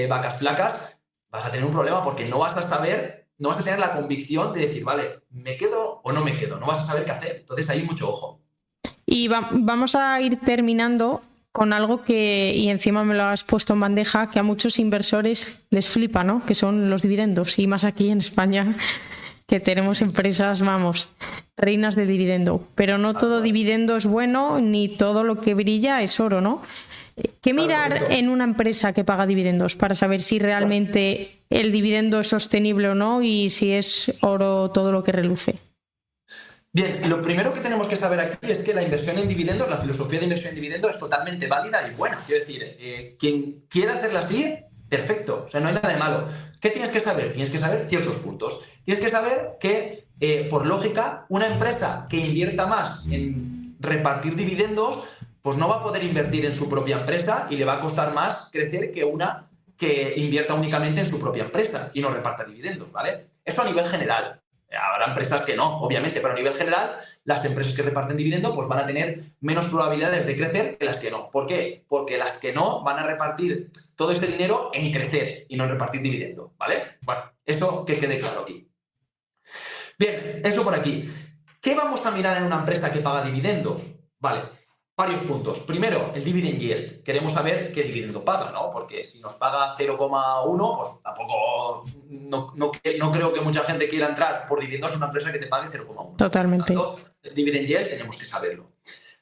vacas flacas, vas a tener un problema porque no vas a tener la convicción de decir, vale, ¿me quedo o no me quedo? No vas a saber qué hacer. Entonces, ahí mucho ojo. Y vamos a ir terminando con algo y encima me lo has puesto en bandeja, que a muchos inversores les flipa, ¿no? Que son los dividendos, y más aquí en España. que tenemos empresas, vamos, reinas de dividendo, pero no todo dividendo es bueno, ni todo lo que brilla es oro, ¿no? ¿Qué mirar en una empresa que paga dividendos para saber si realmente el dividendo es sostenible o no y si es oro todo lo que reluce? Bien, lo primero que tenemos que saber aquí es que la inversión en dividendos, la filosofía de inversión en dividendos es totalmente válida y buena. Quiero decir, quien quiera hacerla así, perfecto, o sea, no hay nada de malo. ¿Qué tienes que saber? Tienes que saber ciertos puntos. Tienes que saber que, por lógica, una empresa que invierta más en repartir dividendos, pues no va a poder invertir en su propia empresa y le va a costar más crecer que una que invierta únicamente en su propia empresa y no reparta dividendos, ¿vale? Esto a nivel general. Habrá empresas que no, obviamente, pero a nivel general, las empresas que reparten dividendo pues van a tener menos probabilidades de crecer que las que no. ¿Por qué? Porque las que no van a repartir todo ese dinero en crecer y no en repartir dividendo, ¿vale? Bueno, esto que quede claro aquí. Bien, eso por aquí. ¿Qué vamos a mirar en una empresa que paga dividendos? Vale, varios puntos. Primero, el dividend yield. Queremos saber qué dividendo paga, ¿no? Porque si nos paga 0,1, pues tampoco... No creo que mucha gente quiera entrar por dividendos en una empresa que te pague 0,1. Totalmente. Por tanto, el dividend yield tenemos que saberlo.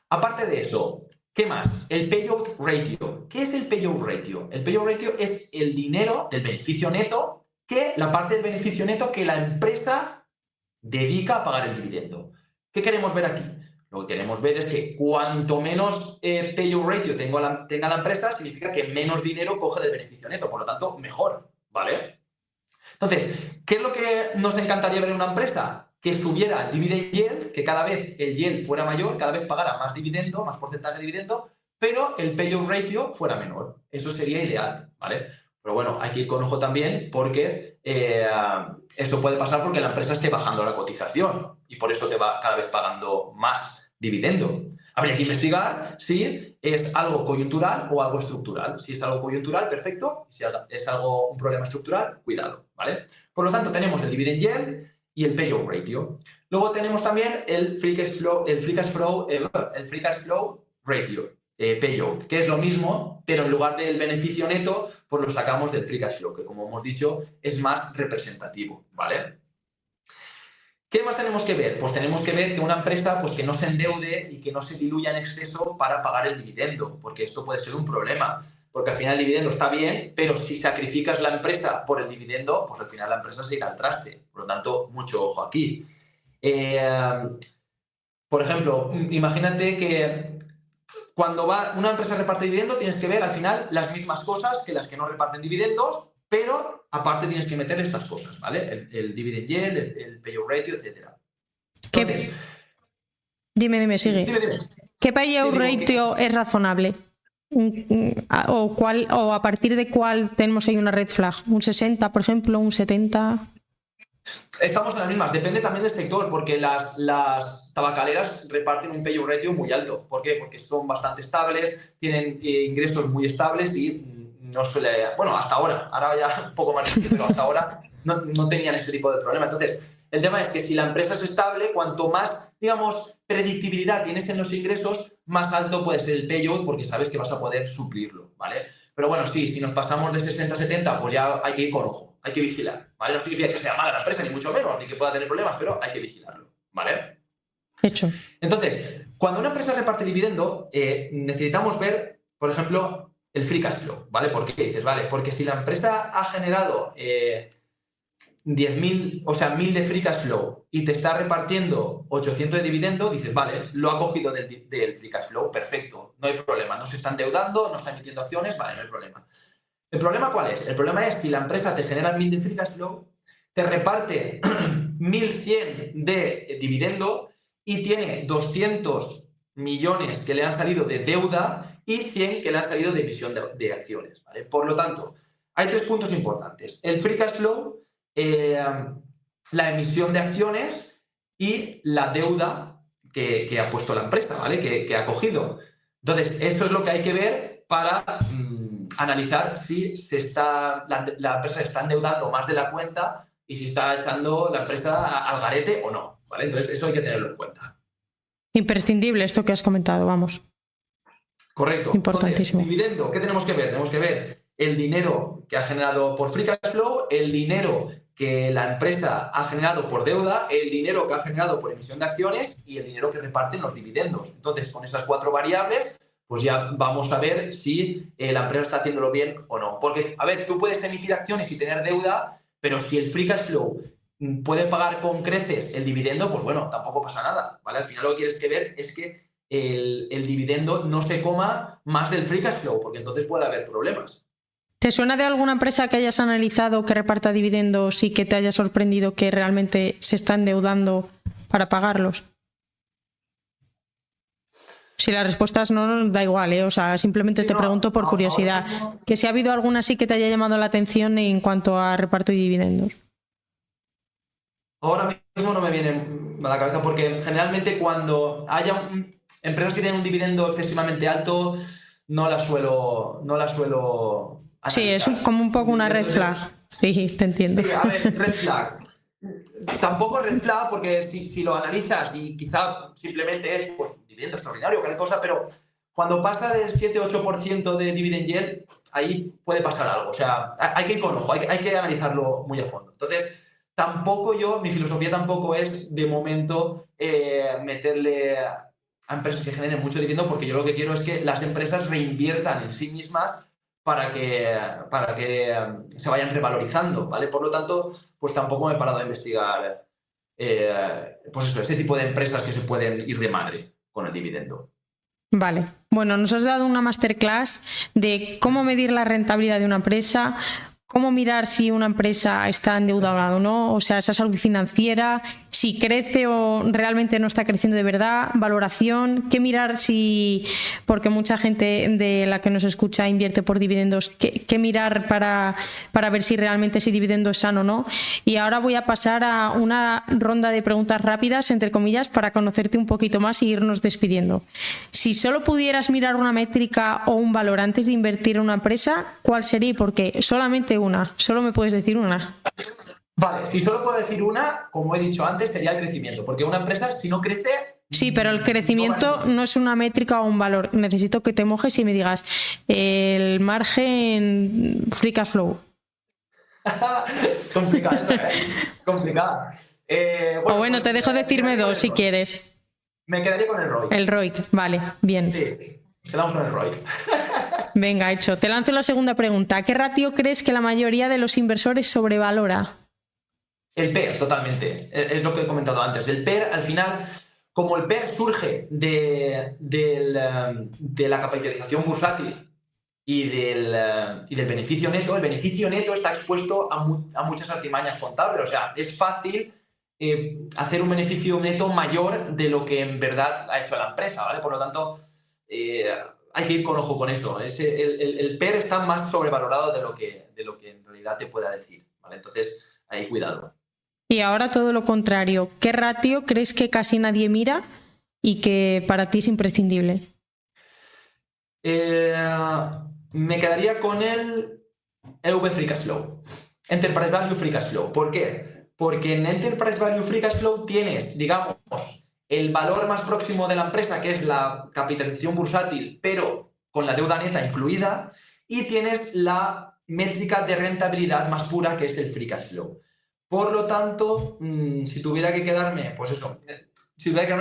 Aparte de eso, ¿qué más? El payout ratio. ¿Qué es el payout ratio? El payout ratio es el dinero del beneficio neto la parte del beneficio neto que la empresa dedica a pagar el dividendo. ¿Qué queremos ver aquí? Lo que queremos ver es que cuanto menos payout ratio tenga la empresa, significa que menos dinero coge del beneficio neto, por lo tanto, mejor, ¿vale? Entonces, ¿qué es lo que nos encantaría ver en una empresa? Que subiera el dividend yield, que cada vez el yield fuera mayor, cada vez pagara más dividendo, más porcentaje de dividendo, pero el payout ratio fuera menor. Eso sería ideal, ¿vale? Pero bueno, hay que ir con ojo también porque esto puede pasar porque la empresa esté bajando la cotización y por eso te va cada vez pagando más dividendo. Habría que investigar si es algo coyuntural o algo estructural. Si es algo coyuntural, perfecto. Si es un problema estructural, cuidado, ¿vale? Por lo tanto, tenemos el dividend yield y el payout ratio. Luego tenemos también el free cash flow ratio, payout, que es lo mismo, pero en lugar del beneficio neto, pues lo sacamos del free cash flow, que como hemos dicho, es más representativo, ¿vale? ¿Qué más tenemos que ver? Pues tenemos que ver que una empresa pues, que no se endeude y que no se diluya en exceso para pagar el dividendo, porque esto puede ser un problema, porque al final el dividendo está bien, pero si sacrificas la empresa por el dividendo, pues al final la empresa se irá al traste. Por lo tanto, mucho ojo aquí. Por ejemplo, imagínate que cuando una empresa reparte dividendo, tienes que ver al final las mismas cosas que las que no reparten dividendos, pero aparte tienes que meter estas cosas, ¿vale? El dividend yield, el payout ratio, etc. Entonces, Dime, sigue. Dime. ¿Qué payout ratio es razonable? ¿O a partir de cuál tenemos ahí una red flag? ¿Un 60, por ejemplo? ¿Un 70? Estamos en las mismas. Depende también del sector, porque las tabacaleras reparten un payout ratio muy alto. ¿Por qué? Porque son bastante estables, tienen ingresos muy estables y no suele... Bueno, hasta ahora ya un poco más, pero hasta ahora no tenían ese tipo de problema. Entonces, el tema es que si la empresa es estable, cuanto más, digamos, predictibilidad tienes en los ingresos, más alto puede ser el payout porque sabes que vas a poder suplirlo, ¿vale? Pero bueno, sí, si nos pasamos de 60 a 70, pues ya hay que ir con ojo, hay que vigilar, ¿vale? No significa que sea mala la empresa, ni mucho menos, ni que pueda tener problemas, pero hay que vigilarlo, ¿vale? Hecho. Entonces, cuando una empresa reparte dividendo, necesitamos ver, por ejemplo, el free cash flow, ¿vale? ¿Por qué dices? Vale, porque si la empresa ha generado 10.000, o sea, 1.000 de free cash flow y te está repartiendo 800 de dividendo, dices, vale, lo ha cogido del free cash flow, perfecto, no hay problema, no se está endeudando, no está emitiendo acciones, vale, no hay problema. ¿El problema cuál es? El problema es si la empresa te genera 1.000 de free cash flow, te reparte 1.100 de dividendo y tiene 200 millones que le han salido de deuda y 100 que le han salido de emisión de acciones, ¿vale? Por lo tanto, hay tres puntos importantes. El free cash flow, la emisión de acciones y la deuda que ha puesto la empresa, ¿vale? Que ha cogido. Entonces, esto es lo que hay que ver para analizar si la empresa se está endeudando más de la cuenta y si está echando la empresa al garete o no, ¿vale? Entonces, eso hay que tenerlo en cuenta. Imprescindible esto que has comentado, vamos. Correcto. Importantísimo. Entonces, dividendo, ¿qué tenemos que ver? Tenemos que ver el dinero que ha generado por free cash flow, el dinero que la empresa ha generado por deuda, el dinero que ha generado por emisión de acciones y el dinero que reparten los dividendos. Entonces, con esas 4 variables, pues ya vamos a ver si la empresa está haciéndolo bien o no. Porque, a ver, tú puedes emitir acciones y tener deuda, pero si el free cash flow puede pagar con creces el dividendo, pues bueno, tampoco pasa nada, ¿vale? Al final lo que quieres que ver es que el dividendo no se coma más del free cash flow, porque entonces puede haber problemas. ¿Te suena de alguna empresa que hayas analizado que reparta dividendos y que te haya sorprendido que realmente se está endeudando para pagarlos? Si la respuesta es no, da igual, ¿eh? O sea, simplemente te pregunto por curiosidad. Que si ha habido alguna sí que te haya llamado la atención en cuanto a reparto y dividendos. Ahora mismo no me viene a la cabeza porque generalmente cuando haya empresas que tienen un dividendo excesivamente alto, no las suelo analizar. Sí, es como un poco una red flag. Sí, te entiendo. Sí, a ver, red flag. Tampoco red flag porque si lo analizas y quizá simplemente es pues, un dividendo extraordinario o cualquier cosa, pero cuando pasa del 7-8% de dividend yield, ahí puede pasar algo. O sea, hay que ir con ojo, hay que analizarlo muy a fondo. Entonces, mi filosofía tampoco es de momento meterle a empresas que generen mucho dividendo, porque yo lo que quiero es que las empresas reinviertan en sí mismas para que se vayan revalorizando, ¿vale? Por lo tanto, pues tampoco me he parado a investigar pues eso, este tipo de empresas que se pueden ir de madre con el dividendo. Vale. Bueno, nos has dado una masterclass de cómo medir la rentabilidad de una empresa, cómo mirar si una empresa está endeudada o no, o sea, esa salud financiera, si crece o realmente no está creciendo de verdad, valoración, qué mirar si, porque mucha gente de la que nos escucha invierte por dividendos, qué mirar para ver si realmente ese dividendo es sano o no. Y ahora voy a pasar a una ronda de preguntas rápidas, entre comillas, para conocerte un poquito más y irnos despidiendo. Si solo pudieras mirar una métrica o un valor antes de invertir en una empresa, ¿cuál sería y por qué? Solamente una, solo me puedes decir una. Vale, si solo puedo decir una, como he dicho antes, sería el crecimiento, porque una empresa, si no crece... Sí, pero el crecimiento no es una métrica o un valor. Necesito que te mojes y me digas el margen free cash flow. Complicado eso, complicada. O bueno, te dejo decirme dos si quieres. Me quedaría con el ROIC. El ROIC, vale, bien. Sí, quedamos con el ROIC. Venga, hecho. Te lanzo la segunda pregunta. ¿Qué ratio crees que la mayoría de los inversores sobrevalora? El PER, totalmente. Es lo que he comentado antes. El PER, al final, como el PER surge de la capitalización bursátil y del beneficio neto, el beneficio neto está expuesto a muchas artimañas contables. O sea, es fácil hacer un beneficio neto mayor de lo que en verdad ha hecho la empresa, ¿vale? Por lo tanto, hay que ir con ojo con esto. El PER está más sobrevalorado de lo que en realidad te pueda decir, ¿vale? Entonces, ahí cuidado. Y ahora todo lo contrario. ¿Qué ratio crees que casi nadie mira y que para ti es imprescindible? Me quedaría con el EV Free Cash Flow. Enterprise Value Free Cash Flow. ¿Por qué? Porque en Enterprise Value Free Cash Flow tienes, digamos, el valor más próximo de la empresa, que es la capitalización bursátil, pero con la deuda neta incluida, y tienes la métrica de rentabilidad más pura, que es el Free Cash Flow. Por lo tanto, si tuviera que quedarme, pues eso,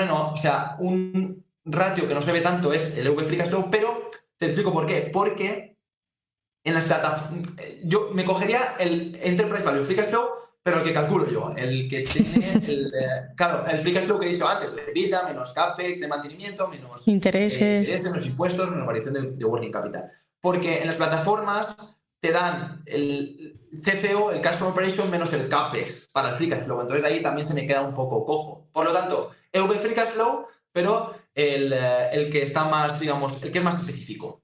no, o sea, un ratio que no se ve tanto es el EV Free Cash Flow, pero te explico por qué. Porque en las plataformas, yo me cogería el Enterprise Value Free Cash Flow, pero el que calculo yo, el que tiene, claro, el Free Cash Flow que he dicho antes, el EBITDA, menos CAPEX de mantenimiento, menos intereses, menos impuestos, menos variación de working capital. Porque en las plataformas te dan el CFO, el Cash From Operation, menos el CAPEX para el Free Cash Flow. Entonces ahí también se me queda un poco cojo. Por lo tanto, EV Free Cash Flow, pero el que está más, digamos, el que es más específico.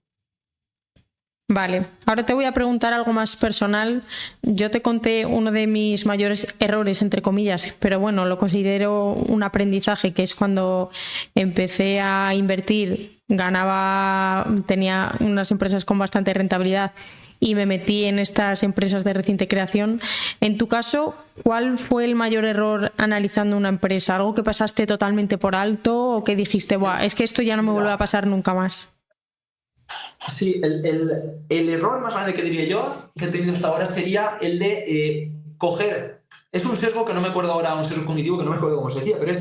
Vale, ahora te voy a preguntar algo más personal. Yo te conté uno de mis mayores errores, entre comillas, pero bueno, lo considero un aprendizaje, que es cuando empecé a invertir, tenía unas empresas con bastante rentabilidad y me metí en estas empresas de reciente creación. En tu caso, ¿cuál fue el mayor error analizando una empresa? ¿Algo que pasaste totalmente por alto o que dijiste, buah, es que esto ya no me vuelve a pasar nunca más? Sí, el error más grande que diría yo que he tenido hasta ahora sería el de coger es un sesgo que no me acuerdo ahora, un sesgo cognitivo que no me acuerdo cómo se decía, pero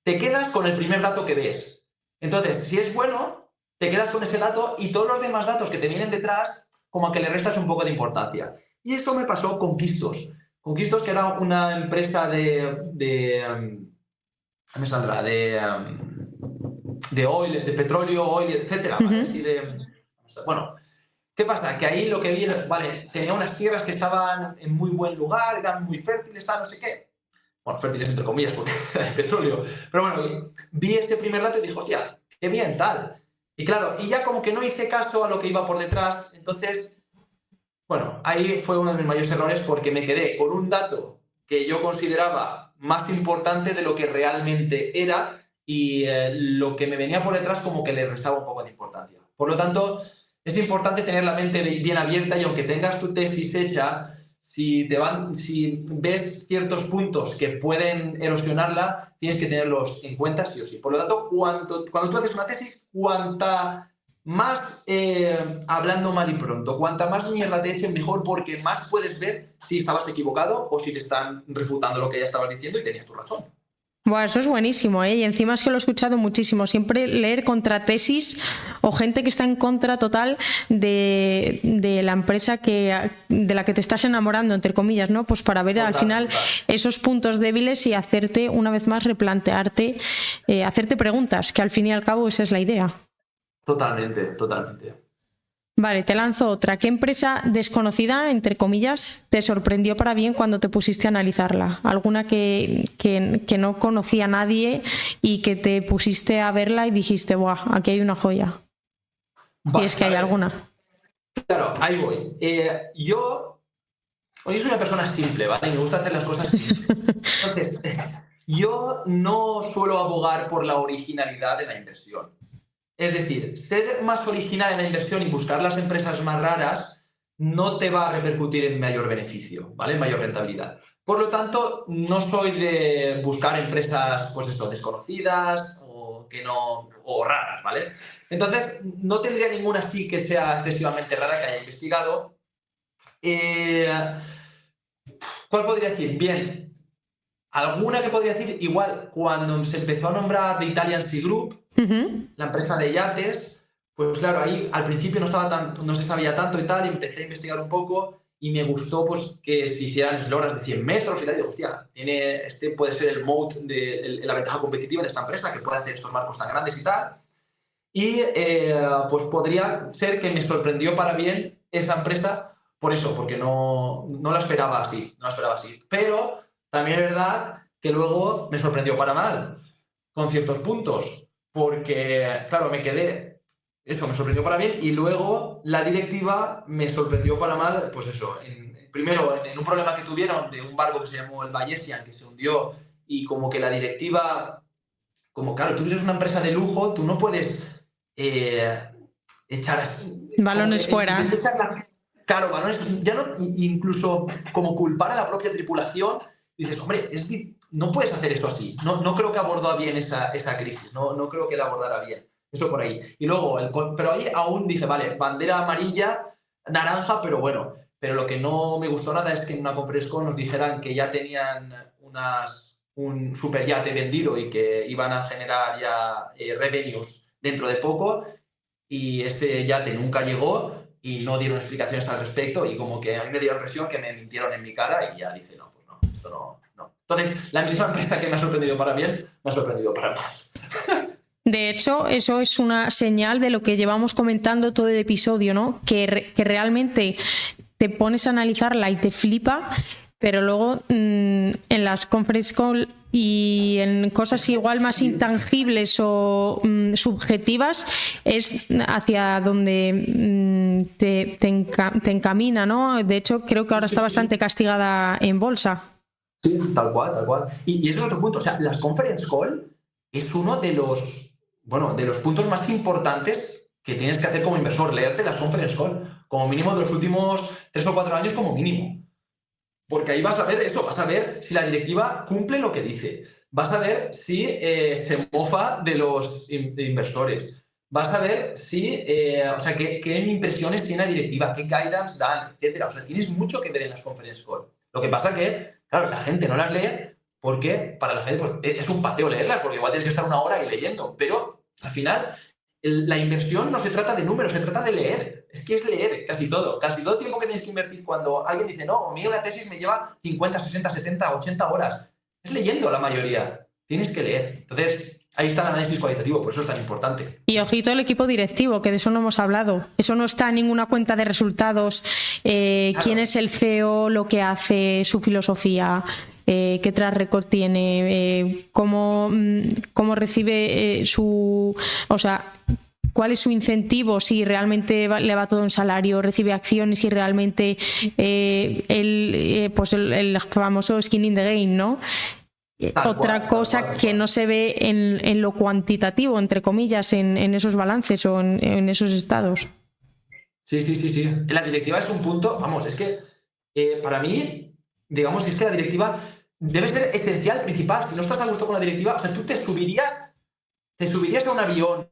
te quedas con el primer dato que ves. Entonces, si es bueno, te quedas con ese dato y todos los demás datos que te vienen detrás, como que le restas un poco de importancia. Y esto me pasó con Quistos. Con Quistos, que era una empresa me saldrá, de oil, de petróleo, oil, etcétera, ¿vale? Así bueno, ¿qué pasa? Que ahí lo que vi, vale, tenía unas tierras que estaban en muy buen lugar, eran muy fértiles, tal, no sé qué. Bueno, fértiles entre comillas, porque era de petróleo. Pero bueno, vi este primer dato y dije, hostia, qué bien, tal. Y claro, y ya como que no hice caso a lo que iba por detrás, entonces, bueno, ahí fue uno de mis mayores errores porque me quedé con un dato que yo consideraba más importante de lo que realmente era y lo que me venía por detrás como que le restaba un poco de importancia. Por lo tanto, es importante tener la mente bien abierta y aunque tengas tu tesis hecha, si ves ciertos puntos que pueden erosionarla, tienes que tenerlos en cuenta sí o sí. Por lo tanto, cuando tú haces una tesis, cuanta más, hablando mal y pronto, cuanta más mierda te echen, mejor, porque más puedes ver si estabas equivocado o si te están refutando lo que ya estabas diciendo y tenías tu razón. Bueno, eso es buenísimo, ¿eh? Y encima es que lo he escuchado muchísimo. Siempre leer contratesis o gente que está en contra total de la empresa de la que te estás enamorando, entre comillas, ¿no? Pues para ver al final esos puntos débiles y hacerte, una vez más, replantearte, hacerte preguntas, que al fin y al cabo esa es la idea. Totalmente. Vale, te lanzo otra. ¿Qué empresa desconocida, entre comillas, te sorprendió para bien cuando te pusiste a analizarla? ¿Alguna que no conocía a nadie y que te pusiste a verla y dijiste, ¡buah, aquí hay una joya! Si es que hay alguna. Claro, ahí voy. Yo soy una persona simple, ¿vale? Y me gusta hacer las cosas simples. Entonces, yo no suelo abogar por la originalidad de la inversión. Es decir, ser más original en la inversión y buscar las empresas más raras no te va a repercutir en mayor beneficio, ¿vale? En mayor rentabilidad. Por lo tanto, no soy de buscar empresas, pues esto, desconocidas o raras, ¿vale? Entonces, no tendría ninguna así que sea excesivamente rara que haya investigado. ¿Cuál podría decir? Bien, alguna que podría decir, igual, cuando se empezó a nombrar The Italian Sea Group, la empresa de yates, pues claro, ahí al principio no se sabía tanto y tal, y empecé a investigar un poco y me gustó pues que se hicieran esloras de 100 metros y tal, y digo, hostia, puede ser el moat, la ventaja competitiva de esta empresa, que puede hacer estos barcos tan grandes y tal. Y pues podría ser que me sorprendió para bien esa empresa por eso, porque no la esperaba así, Pero también es verdad que luego me sorprendió para mal, con ciertos puntos, porque, claro, me sorprendió para bien y luego la directiva me sorprendió para mal, pues eso, primero en un problema que tuvieron de un barco que se llamó el Bayesian, que se hundió y como que la directiva, como claro, tú eres una empresa de lujo, tú no puedes echar balones fuera. Claro, balones, ya no, incluso como culpar a la propia tripulación, dices, hombre, no puedes hacer esto así. No creo que abordó bien esa crisis, no creo que la abordara bien. Eso por ahí. Y luego, pero ahí aún dije, vale, bandera amarilla, naranja, pero bueno. Pero lo que no me gustó nada es que en una conference call nos dijeran que ya tenían un superyate vendido y que iban a generar ya revenues dentro de poco, y ese yate nunca llegó y no dieron explicaciones al respecto, y como que a mí me dio la impresión que me mintieron en mi cara y ya dije, no, pues no, esto no. Entonces, la misma empresa que me ha sorprendido para bien, me ha sorprendido para mal. De hecho, eso es una señal de lo que llevamos comentando todo el episodio, ¿no? Que realmente te pones a analizarla y te flipa, pero luego en las conference call y en cosas igual más intangibles o subjetivas es hacia donde te encamina, ¿no? De hecho, creo que ahora está bastante castigada en bolsa. Sí, tal cual. Y ese es otro punto. O sea, las conference call es uno de los puntos más importantes que tienes que hacer como inversor, leerte las conference call, como mínimo de los últimos 3 o 4 años como mínimo. Porque ahí vas a ver esto, vas a ver si la directiva cumple lo que dice, vas a ver si se mofa de los inversores, vas a ver si, qué impresiones tiene la directiva, qué guidance dan, etcétera. O sea, tienes mucho que ver en las conference call. Lo que pasa que, Claro, la gente no las lee porque para la gente pues, es un pateo leerlas, porque igual tienes que estar una hora ahí leyendo. Pero al final, la inversión no se trata de números, se trata de leer. Es que es leer casi todo. Casi todo el tiempo que tienes que invertir cuando alguien dice, no, a mí una tesis me lleva 50, 60, 70, 80 horas. Es leyendo la mayoría. Tienes que leer. Entonces, ahí está el análisis cualitativo, por eso es tan importante. Y ojito el equipo directivo, que de eso no hemos hablado. Eso no está en ninguna cuenta de resultados. Claro. Quién es el CEO, lo que hace, su filosofía, qué track record tiene, cómo recibe su... O sea, cuál es su incentivo, si realmente le va todo en salario, recibe acciones, si realmente pues el famoso skin in the game, ¿no? Otra cosa que no se ve en lo cuantitativo, entre comillas, en esos balances o en esos estados. Sí. La directiva es un punto, vamos, es que para mí, digamos que es que la directiva debe ser esencial, principal. Si no estás a gusto con la directiva, o sea, tú te subirías a un avión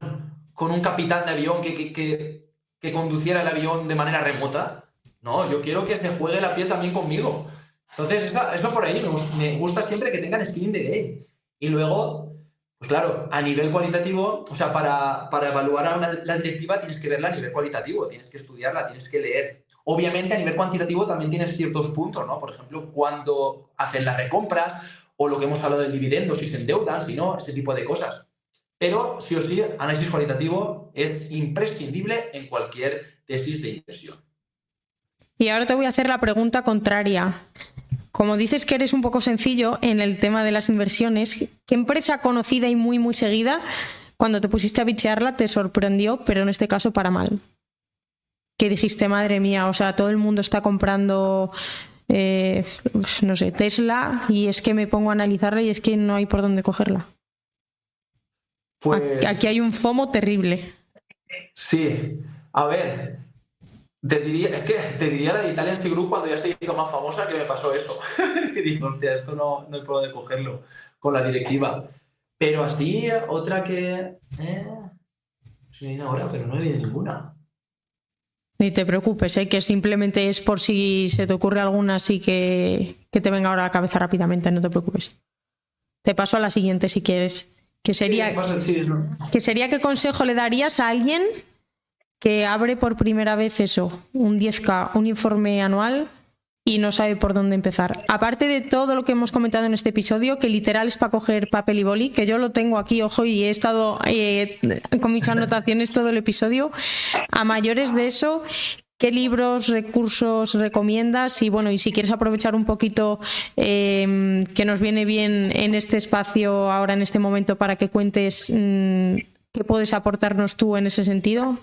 con un capitán de avión que conduciera el avión de manera remota. No, yo quiero que se juegue la piel también conmigo. Entonces, eso por ahí me gusta siempre que tengan skin in the game. Y luego, pues claro, a nivel cualitativo, o sea, para evaluar a la directiva tienes que verla a nivel cualitativo, tienes que estudiarla, tienes que leer. Obviamente, a nivel cuantitativo también tienes ciertos puntos, ¿no? Por ejemplo, cuando hacen las recompras o lo que hemos hablado del dividendo, si se endeudan, si no, ese tipo de cosas. Pero, sí o sí, análisis cualitativo es imprescindible en cualquier tesis de inversión. Y ahora te voy a hacer la pregunta contraria. Como dices que eres un poco sencillo en el tema de las inversiones, ¿qué empresa conocida y muy, muy seguida, cuando te pusiste a bichearla, te sorprendió, pero en este caso para mal? Que dijiste, madre mía, o sea, todo el mundo está comprando, no sé, Tesla, y es que me pongo a analizarla y es que no hay por dónde cogerla. Pues... Aquí hay un FOMO terrible. Sí, a ver, te diría la de Italian Sea Group cuando ya se hizo más famosa que me pasó esto. Que dije, hostia, esto no hay por dónde cogerlo con la directiva. Pero así, otra que... se me viene ahora, pero no he visto ninguna. Ni te preocupes, que simplemente es por si se te ocurre alguna así que te venga ahora a la cabeza rápidamente, no te preocupes. Te paso a la siguiente si quieres. Que sería ¿qué consejo le darías a alguien que abre por primera vez un 10K, un informe anual y no sabe por dónde empezar? Aparte de todo lo que hemos comentado en este episodio, que literal es para coger papel y boli, que yo lo tengo aquí, ojo, y he estado con mis anotaciones todo el episodio. A mayores de eso, ¿qué libros, recursos recomiendas? Y bueno, y si quieres aprovechar un poquito que nos viene bien en este espacio ahora, en este momento, para que cuentes qué puedes aportarnos tú en ese sentido.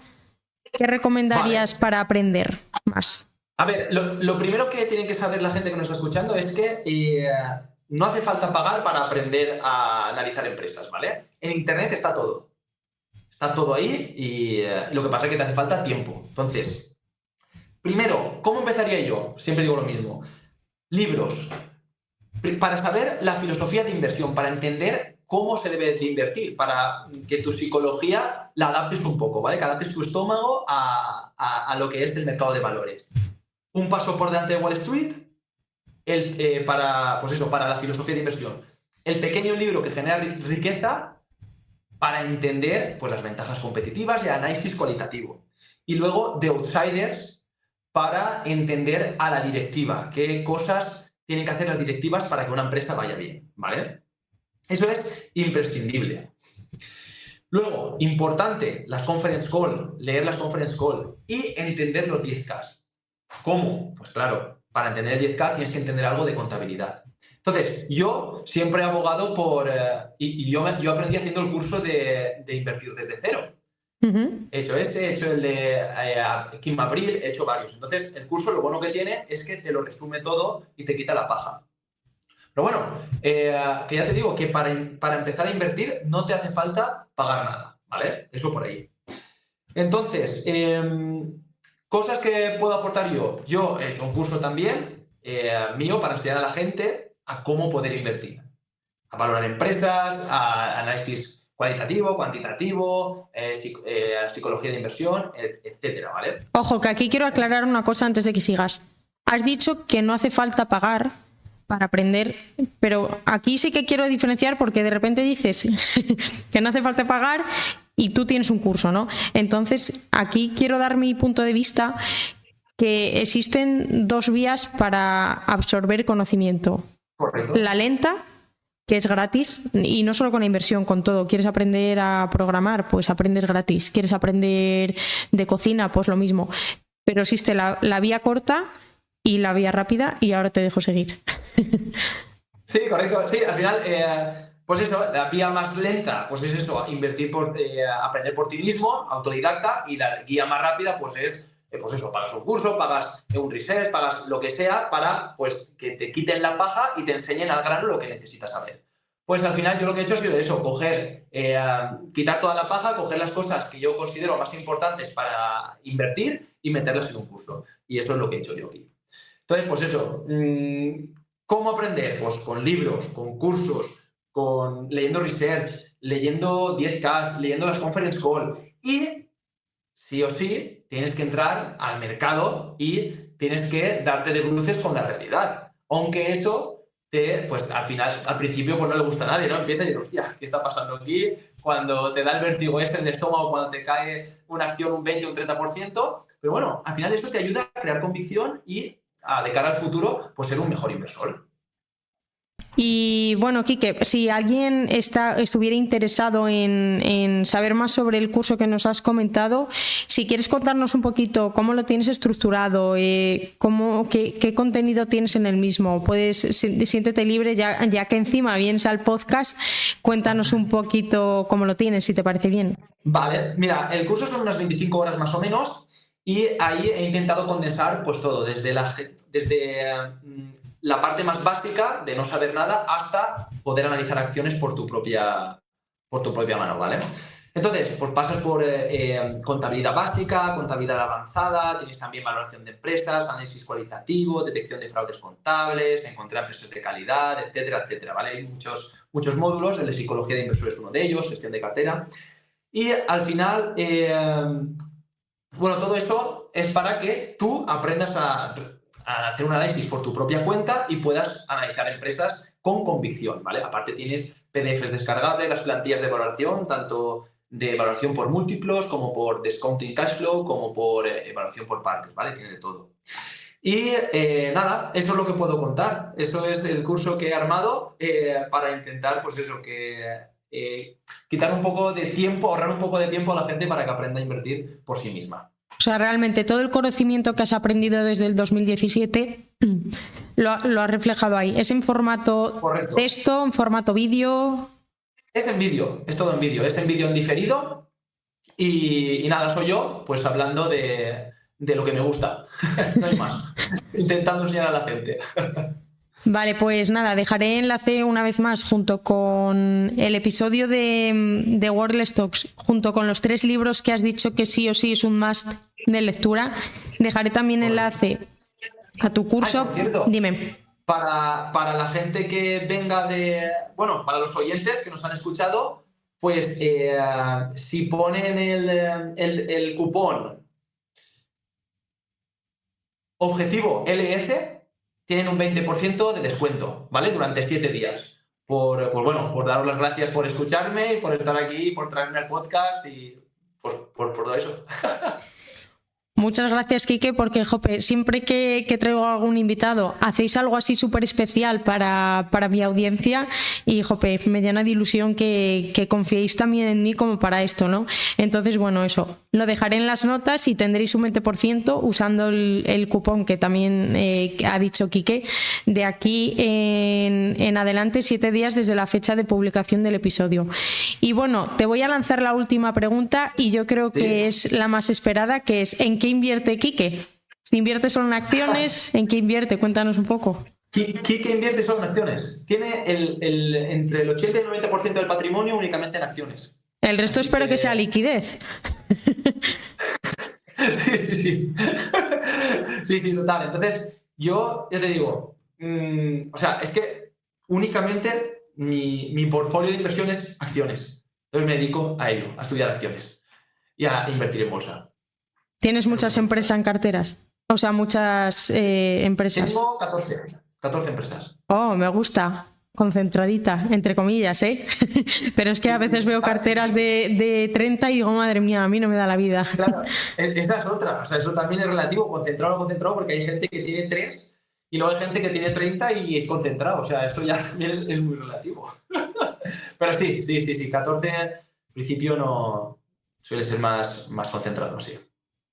¿Qué recomendarías para aprender más? A ver, lo primero que tienen que saber la gente que nos está escuchando es que no hace falta pagar para aprender a analizar empresas, ¿vale? En Internet está todo. Está todo ahí y lo que pasa es que te hace falta tiempo. Entonces, primero, ¿cómo empezaría yo? Siempre digo lo mismo. Libros. Para saber la filosofía de inversión, para entender cómo se debe de invertir, para que tu psicología la adaptes un poco, ¿vale? Que adaptes tu estómago a lo que es el mercado de valores. Un paso por delante de Wall Street para la filosofía de inversión. El pequeño libro que genera riqueza para entender pues, las ventajas competitivas y el análisis cualitativo. Y luego The Outsiders para entender a la directiva, qué cosas tienen que hacer las directivas para que una empresa vaya bien, ¿vale? Eso es imprescindible. Luego, importante, las conference call, leer las conference call y entender los 10K. ¿Cómo? Pues claro, para entender el 10K tienes que entender algo de contabilidad. Entonces, yo siempre he abogado por... yo aprendí haciendo el curso de invertir desde cero. Uh-huh. He hecho he hecho el de Kim Abril, he hecho varios. Entonces, el curso lo bueno que tiene es que te lo resume todo y te quita la paja. Pero bueno, que ya te digo que para empezar a invertir no te hace falta pagar nada, ¿vale? Eso por ahí. Entonces, cosas que puedo aportar yo. Yo he hecho un curso también mío para enseñar a la gente a cómo poder invertir. A valorar empresas, a análisis cualitativo, cuantitativo, psicología de inversión, etcétera, ¿vale? Ojo, que aquí quiero aclarar una cosa antes de que sigas. Has dicho que no hace falta pagar, para aprender, pero aquí sí que quiero diferenciar porque de repente dices que no hace falta pagar y tú tienes un curso, ¿no? Entonces aquí quiero dar mi punto de vista, que existen dos vías para absorber conocimiento. Correcto. La lenta, que es gratis, y no solo con la inversión, con todo. ¿Quieres aprender a programar? Pues aprendes gratis. ¿Quieres aprender de cocina? Pues lo mismo. Pero existe la vía corta y la vía rápida, y ahora te dejo seguir. Sí, correcto. Sí, al final, pues eso, la vía más lenta, pues es eso, invertir aprender por ti mismo, autodidacta, y la guía más rápida, pues es, pues eso, pagas un curso, pagas un research, pagas lo que sea para, pues, que te quiten la paja y te enseñen al grano lo que necesitas saber. Pues al final yo lo que he hecho ha sido eso, quitar toda la paja, coger las cosas que yo considero más importantes para invertir y meterlas en un curso. Y eso es lo que he hecho yo aquí. Entonces, pues eso, ¿cómo aprender? Pues con libros, con cursos, leyendo research, leyendo 10K, leyendo las conference call. Y sí o sí tienes que entrar al mercado y tienes que darte de bruces con la realidad. Aunque eso pues al principio pues no le gusta a nadie, ¿no? Empieza y dices, hostia, ¿qué está pasando aquí? Cuando te da el vértigo en el estómago, cuando te cae una acción un 20 o un 30%. Pero bueno, al final eso te ayuda a crear convicción y de cara al futuro, pues ser un mejor inversor. Y bueno, Quique, si alguien estuviera interesado en saber más sobre el curso que nos has comentado, si quieres contarnos un poquito cómo lo tienes estructurado, qué contenido tienes en el mismo, siéntete libre, ya que encima vienes al podcast, cuéntanos un poquito cómo lo tienes, si te parece bien. Vale, mira, el curso son unas 25 horas más o menos, y ahí he intentado condensar pues todo, desde la parte más básica de no saber nada hasta poder analizar acciones por tu propia mano, ¿vale? Entonces, pues pasas por contabilidad básica, contabilidad avanzada, tienes también valoración de empresas, análisis cualitativo, detección de fraudes contables, encontrar empresas de calidad, etcétera, etcétera, ¿vale? Hay muchos módulos, el de psicología de inversores es uno de ellos, gestión de cartera. Y al final, bueno, todo esto es para que tú aprendas a hacer un análisis por tu propia cuenta y puedas analizar empresas con convicción, ¿vale? Aparte tienes PDFs descargables, las plantillas de valoración, tanto de valoración por múltiplos, como por discounting cash flow, como por evaluación por partes, ¿vale? Tiene de todo. Y nada, eso es lo que puedo contar. Eso es el curso que he armado para intentar, pues eso, quitar un poco de tiempo, ahorrar un poco de tiempo a la gente para que aprenda a invertir por sí misma. O sea, realmente todo el conocimiento que has aprendido desde el 2017 lo has reflejado ahí. ¿Es en formato Correcto. Texto, en formato vídeo? Es en vídeo, es todo en vídeo. Es en vídeo en diferido y nada, soy yo pues hablando de lo que me gusta. No hay más. Intentando enseñar a la gente. Vale, pues nada, dejaré enlace una vez más junto con el episodio de World Stocks, junto con los 3 libros que has dicho que sí o sí es un must de lectura. Dejaré también enlace a tu curso. Ay, por cierto, dime. Para la gente que venga bueno, para los oyentes que nos han escuchado, pues si ponen el cupón objetivo LS, tienen un 20% de descuento, ¿vale? Durante 7 días. Por daros las gracias por escucharme y por estar aquí, por traerme al podcast y por todo eso. Muchas gracias, Quique, porque jope, siempre que traigo a algún invitado hacéis algo así súper especial para mi audiencia y jope, me llena de ilusión que confiéis también en mí como para esto, ¿no? Entonces, bueno, eso, lo dejaré en las notas y tendréis un 20% usando el cupón que también ha dicho Quique, de aquí en adelante, 7 días desde la fecha de publicación del episodio. Y bueno, te voy a lanzar la última pregunta y yo creo que es la más esperada, que es ¿en qué invierte Quique? ¿Invierte solo en acciones? ¿En qué invierte? Cuéntanos un poco. Quique invierte solo en acciones. Tiene entre el 80 y el 90% del patrimonio únicamente en acciones. El resto espero que sea liquidez. Sí. Sí, total. Entonces, yo ya te digo, o sea, es que únicamente mi portfolio de inversión es acciones. Entonces me dedico a ello, a estudiar acciones y a invertir en bolsa. ¿Tienes muchas empresas en carteras? O sea, muchas empresas. Tengo 14. 14 empresas. Oh, me gusta. Concentradita, entre comillas, ¿eh? Pero es que a veces veo carteras de 30 y digo, madre mía, a mí no me da la vida. Claro, esa es otra. O sea, eso también es relativo, concentrado o concentrado, porque hay gente que tiene 3 y luego hay gente que tiene 30 y es concentrado. O sea, esto ya también es muy relativo. Pero sí. 14 en principio no suele ser más concentrado, sí.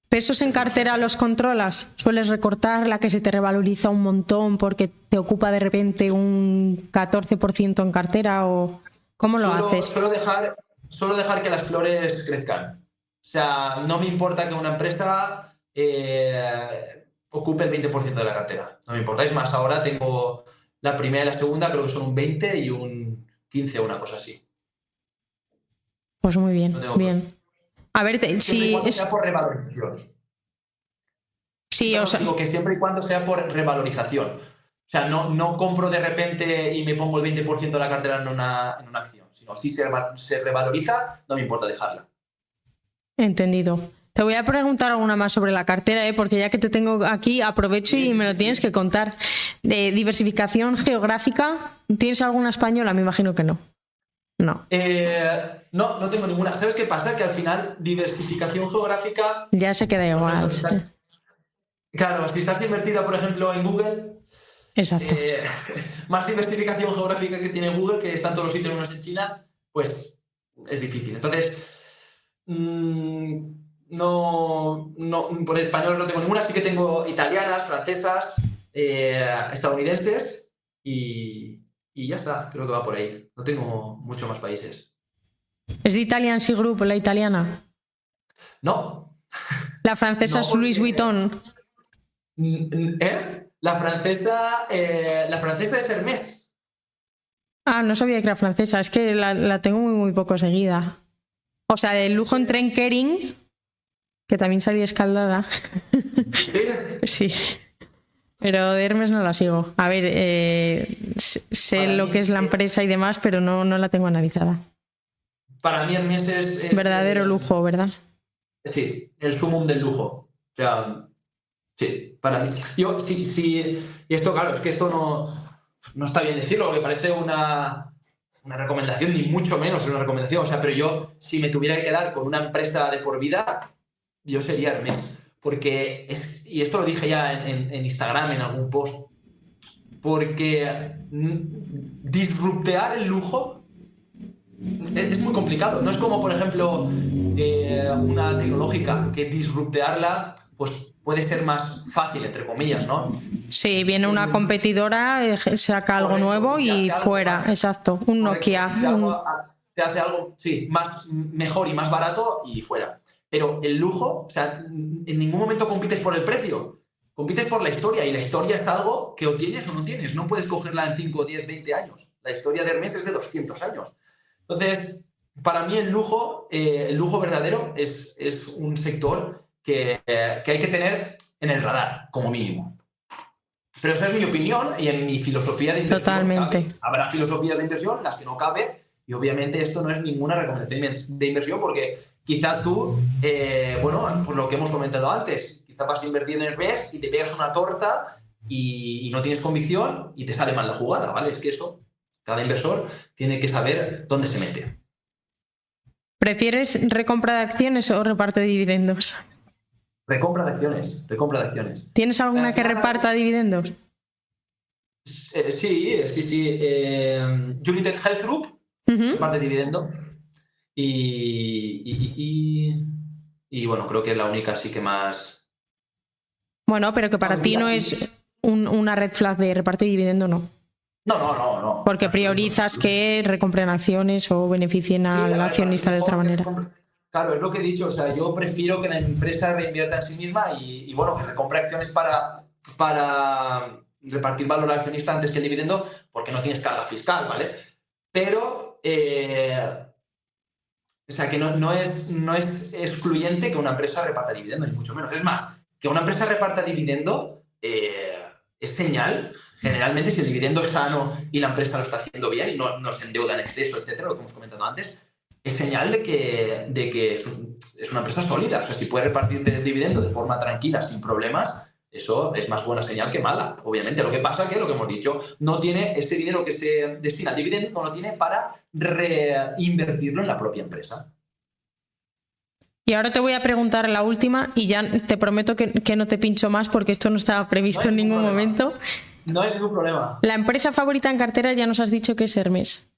¿Pesos en cartera los controlas? ¿Sueles recortar la que se te revaloriza un montón porque te ocupa de repente un 14% en cartera? ¿O cómo lo haces? Suelo dejar que las flores crezcan. O sea, no me importa que una empresa ocupe el 20% de la cartera. No me importa. Es más, ahora tengo la primera y la segunda, creo que son un 20 y un 15 o una cosa así. Pues muy bien, bien. A ver, siempre y cuando sea por revalorización. Sí, o sea, digo que siempre y cuando sea por revalorización. O sea, no compro de repente y me pongo el 20% de la cartera en una acción. Sino si se revaloriza, no me importa dejarla. Entendido. Te voy a preguntar alguna más sobre la cartera, porque ya que te tengo aquí, aprovecho y me lo tienes que contar. De diversificación geográfica, ¿tienes alguna española? Me imagino que no. No. No tengo ninguna. ¿Sabes qué pasa? Que al final, diversificación geográfica... Ya se queda igual. Claro, si estás invertida, por ejemplo, en Google... Exacto. Más diversificación geográfica que tiene Google, que están todos los sitios menos en China, pues es difícil. Entonces, no, por español no tengo ninguna. Sí que tengo italianas, francesas, estadounidenses y ya está, creo que va por ahí. No tengo muchos más países. ¿Es de Italian Sea Group la italiana? No. La francesa es Louis Vuitton. La francesa es Hermès. Ah, no sabía que era francesa. Es que la tengo muy poco seguida. O sea, de lujo entré en Kering, que también salí escaldada. Sí. Pero de Hermès no la sigo. A ver, sé lo que es la empresa y demás, pero no la tengo analizada. Para mí Hermès es verdadero lujo, ¿verdad? Sí, el sumum del lujo. O sea, sí, para mí. Yo, sí, y esto, claro, es que esto no está bien decirlo, porque parece una recomendación, ni mucho menos una recomendación. O sea, pero yo, si me tuviera que quedar con una empresa de por vida, yo sería Hermès. Porque, y esto lo dije ya en Instagram, en algún post, porque disruptear el lujo es muy complicado. No es como, por ejemplo, una tecnológica, que disruptearla pues puede ser más fácil, entre comillas, ¿no? Sí, viene una competidora, saca algo nuevo y fuera, exacto, un Nokia. Te hace algo, sí, mejor y más barato y fuera. Pero el lujo, o sea, en ningún momento compites por el precio, compites por la historia, y la historia es algo que o tienes o no tienes. No puedes cogerla en 5, 10, 20 años. La historia de Hermès es de 200 años. Entonces, para mí el lujo verdadero es un sector que hay que tener en el radar, como mínimo. Pero esa es mi opinión y en mi filosofía de inversión. Totalmente. Habrá filosofías de inversión, las que no cabe, y obviamente esto no es ninguna recomendación de inversión, porque quizá tú, pues lo que hemos comentado antes, quizá vas a invertir en Hermès y te pegas una torta y no tienes convicción y te sale mal la jugada, ¿vale? Es que eso, cada inversor tiene que saber dónde se mete. ¿Prefieres recompra de acciones o reparte de dividendos? Recompra de acciones. ¿Tienes alguna que reparta dividendos? Sí. United Health Group reparte dividendo. Y bueno, creo que es la única sí que más... Bueno, pero que para ti no es una red flag de reparte dividendo, ¿no? No. Porque priorizas que recompren acciones o beneficien al accionista de otra manera. Claro, es lo que he dicho. O sea, yo prefiero que la empresa reinvierta en sí misma y bueno, que recompre acciones para repartir valor al accionista antes que el dividendo, porque no tienes carga fiscal, ¿vale? Pero, o sea, que no es excluyente que una empresa reparta dividendo, ni mucho menos. Es más, que una empresa reparta dividendo es señal, generalmente, si el dividendo es sano y la empresa lo está haciendo bien y no se endeuda en exceso, etcétera, lo que hemos comentado antes, es señal de que es una empresa sólida. O sea, si puede repartirte el dividendo de forma tranquila, sin problemas, Eso es más buena señal que mala, obviamente. Lo que pasa es que, lo que hemos dicho, no tiene este dinero que se destina al dividendo, no lo tiene para reinvertirlo en la propia empresa. Y ahora te voy a preguntar la última y ya te prometo que no te pincho más porque esto no estaba previsto en ningún momento. No hay ningún problema. La empresa favorita en cartera ya nos has dicho que es Hermès.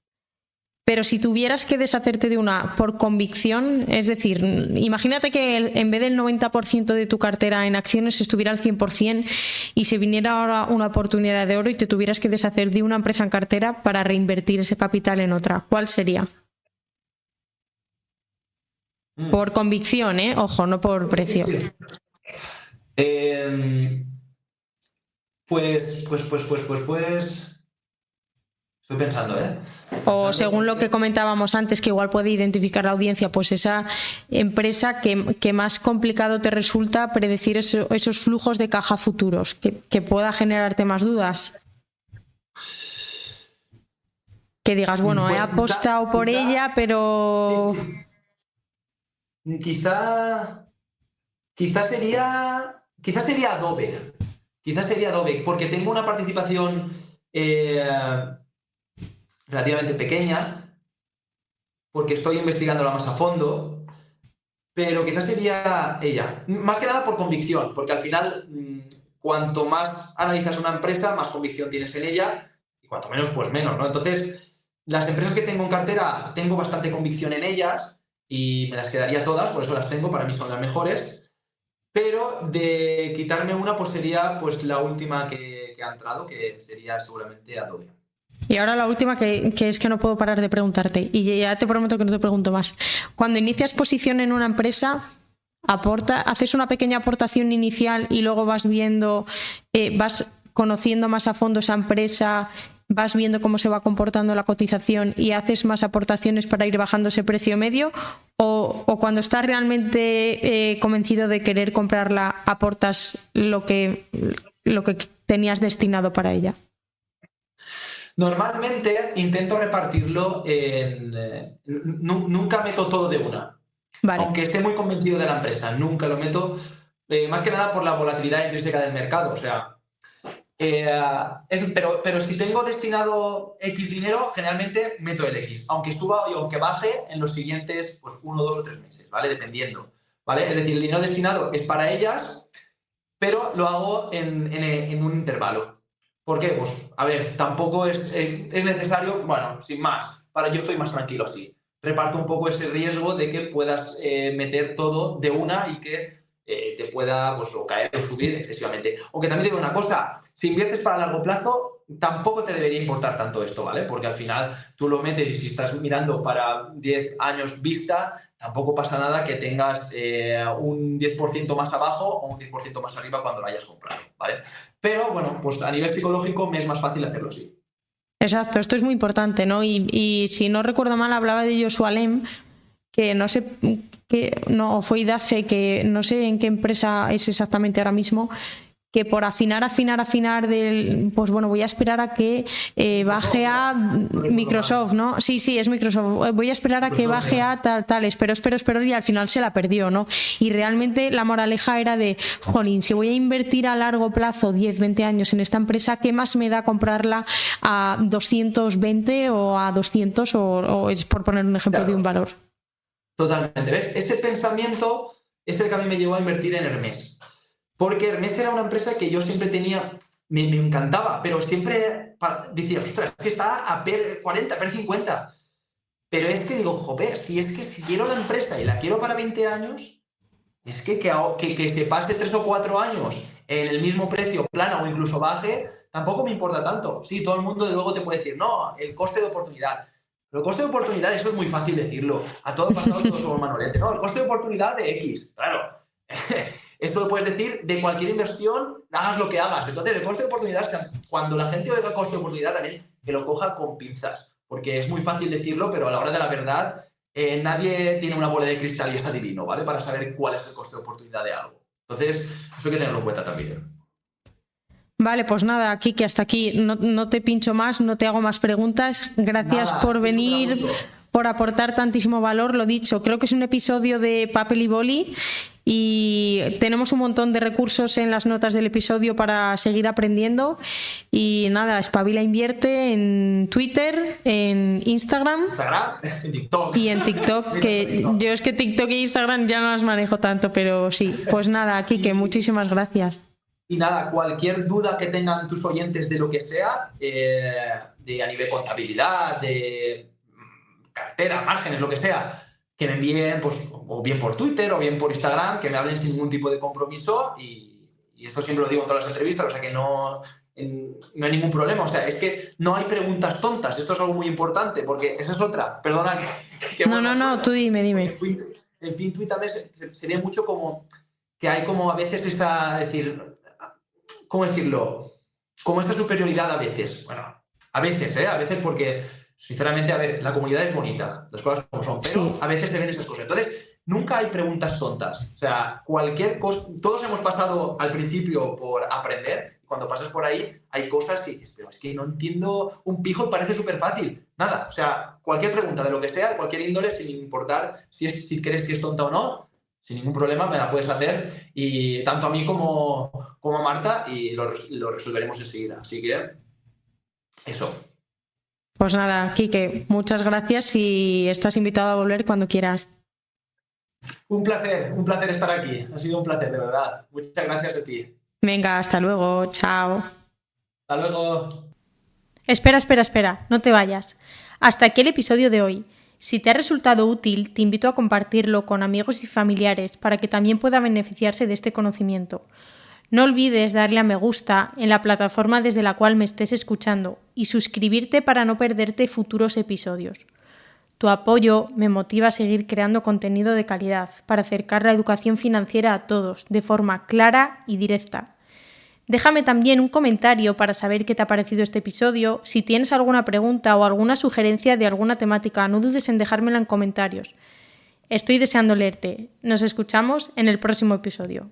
Pero si tuvieras que deshacerte de una por convicción, es decir, imagínate que en vez del 90% de tu cartera en acciones estuviera al 100% y se viniera ahora una oportunidad de oro y te tuvieras que deshacer de una empresa en cartera para reinvertir ese capital en otra, ¿cuál sería? Por convicción, ojo, no por precio. Pues. Estoy pensando, O según lo que comentábamos antes, que igual puede identificar la audiencia, pues esa empresa que más complicado te resulta predecir esos flujos de caja futuros, que pueda generarte más dudas. Que digas, bueno, pues he apostado por ella, pero... Quizá sería Adobe. Quizás sería Adobe, porque tengo una participación relativamente pequeña, porque estoy investigándola más a fondo, pero quizás sería ella. Más que nada por convicción, porque al final, cuanto más analizas una empresa, más convicción tienes en ella, y cuanto menos, pues menos, ¿no? Entonces, las empresas que tengo en cartera, tengo bastante convicción en ellas, y me las quedaría todas, por eso las tengo, para mí son las mejores. Pero de quitarme una, pues sería pues la última que ha entrado, que sería seguramente Adobe. Y ahora la última, que es que no puedo parar de preguntarte, y ya te prometo que no te pregunto más. Cuando inicias posición en una empresa, haces una pequeña aportación inicial y luego vas viendo, vas conociendo más a fondo esa empresa, vas viendo cómo se va comportando la cotización y haces más aportaciones para ir bajando ese precio medio, o cuando estás realmente convencido de querer comprarla, aportas lo que tenías destinado para ella. Normalmente intento repartirlo nunca meto todo de una. Vale. Aunque esté muy convencido de la empresa, nunca lo meto, más que nada por la volatilidad intrínseca del mercado. O sea, pero si tengo destinado X dinero, generalmente meto el X, aunque suba y aunque baje en los siguientes pues, 1, 2 o 3 meses, ¿vale? Dependiendo, ¿vale? Es decir, el dinero destinado es para ellas, pero lo hago en un intervalo. ¿Por qué? Pues, a ver, tampoco es necesario, bueno, sin más, yo estoy más tranquilo así. Reparto un poco ese riesgo de que puedas meter todo de una y que te pueda pues, o caer o subir excesivamente. Aunque también te digo una cosa, si inviertes para largo plazo, tampoco te debería importar tanto esto, ¿vale? Porque al final tú lo metes y si estás mirando para 10 años vista, tampoco pasa nada que tengas un 10% más abajo o un 10% más arriba cuando lo hayas comprado, ¿vale? Pero bueno, pues a nivel psicológico me es más fácil hacerlo así. Exacto, esto es muy importante, ¿no? Y si no recuerdo mal, hablaba de Joshua Lem, que no sé, fue IDAFE, que no sé en qué empresa es exactamente ahora mismo, que por afinar pues bueno, voy a esperar a que baje a Microsoft, ¿no? Sí, es Microsoft. Voy a esperar a que baje a tal, espero y al final se la perdió, ¿no? Y realmente la moraleja era de, jolín, si voy a invertir a largo plazo 10, 20 años en esta empresa, ¿qué más me da comprarla a 220 o a 200 o es por poner un ejemplo de un valor? Totalmente, ¿ves? Este pensamiento es el que a mí me llevó a invertir en Hermès. Porque Hermès era una empresa que yo siempre tenía, me encantaba, pero siempre decía, ostras, es que está a PER 40, PER 50. Pero es que digo, joder, si quiero la empresa y la quiero para 20 años, es que se pase 3 o 4 años en el mismo precio, plana o incluso baje, tampoco me importa tanto. Sí, todo el mundo de luego te puede decir, no, el coste de oportunidad. Pero el coste de oportunidad, eso es muy fácil decirlo. A todo pasado todos somos manolete. No, el coste de oportunidad de X, claro. Esto lo puedes decir de cualquier inversión, hagas lo que hagas. Entonces, el coste de oportunidad es que cuando la gente oiga coste de oportunidad también que lo coja con pinzas. Porque es muy fácil decirlo, pero a la hora de la verdad, nadie tiene una bola de cristal y es adivino, ¿vale? Para saber cuál es el coste de oportunidad de algo. Entonces, eso hay que tenerlo en cuenta también. Vale, pues nada, Kike, hasta aquí. No te pincho más, no te hago más preguntas. Gracias por venir, por aportar tantísimo valor. Lo dicho, creo que es un episodio de papel y boli y tenemos un montón de recursos en las notas del episodio para seguir aprendiendo. Y nada, Espabila Invierte en Twitter, en Instagram, En TikTok. Y en TikTok, que yo es que TikTok e Instagram ya no las manejo tanto, pero sí. Pues nada, Quique, muchísimas gracias. Y nada, cualquier duda que tengan tus oyentes de lo que sea, de a nivel contabilidad, de cartera, márgenes, lo que sea, que me envíen, pues, o bien por Twitter o bien por Instagram, que me hablen sin ningún tipo de compromiso. Y esto siempre lo digo en todas las entrevistas, o sea que no hay ningún problema. O sea, es que no hay preguntas tontas. Esto es algo muy importante, porque esa es otra. Perdona que No, tú dime. En fin, Twitter sería mucho como que hay como a veces esta, decir, ¿cómo decirlo? Como esta superioridad a veces. Bueno, a veces porque, sinceramente, a ver, la comunidad es bonita, las cosas como son, pero Sí. a veces te ven esas cosas. Entonces, nunca hay preguntas tontas. O sea, cualquier cosa, todos hemos pasado al principio por aprender. Cuando pasas por ahí, hay cosas que dices, pero es que no entiendo un pijo y parece súper fácil. Nada, o sea, cualquier pregunta de lo que sea, de cualquier índole, sin importar si crees que es tonta o no, sin ningún problema me la puedes hacer, y tanto a mí como a Marta, y lo resolveremos enseguida. Así que, eso. Pues nada, Quique, muchas gracias y estás invitado a volver cuando quieras. Un placer estar aquí. Ha sido un placer, de verdad. Muchas gracias a ti. Venga, hasta luego, chao. Hasta luego. Espera, no te vayas. Hasta aquí el episodio de hoy. Si te ha resultado útil, te invito a compartirlo con amigos y familiares para que también puedan beneficiarse de este conocimiento. No olvides darle a me gusta en la plataforma desde la cual me estés escuchando y suscribirte para no perderte futuros episodios. Tu apoyo me motiva a seguir creando contenido de calidad para acercar la educación financiera a todos de forma clara y directa. Déjame también un comentario para saber qué te ha parecido este episodio. Si tienes alguna pregunta o alguna sugerencia de alguna temática, no dudes en dejármela en comentarios. Estoy deseando leerte. Nos escuchamos en el próximo episodio.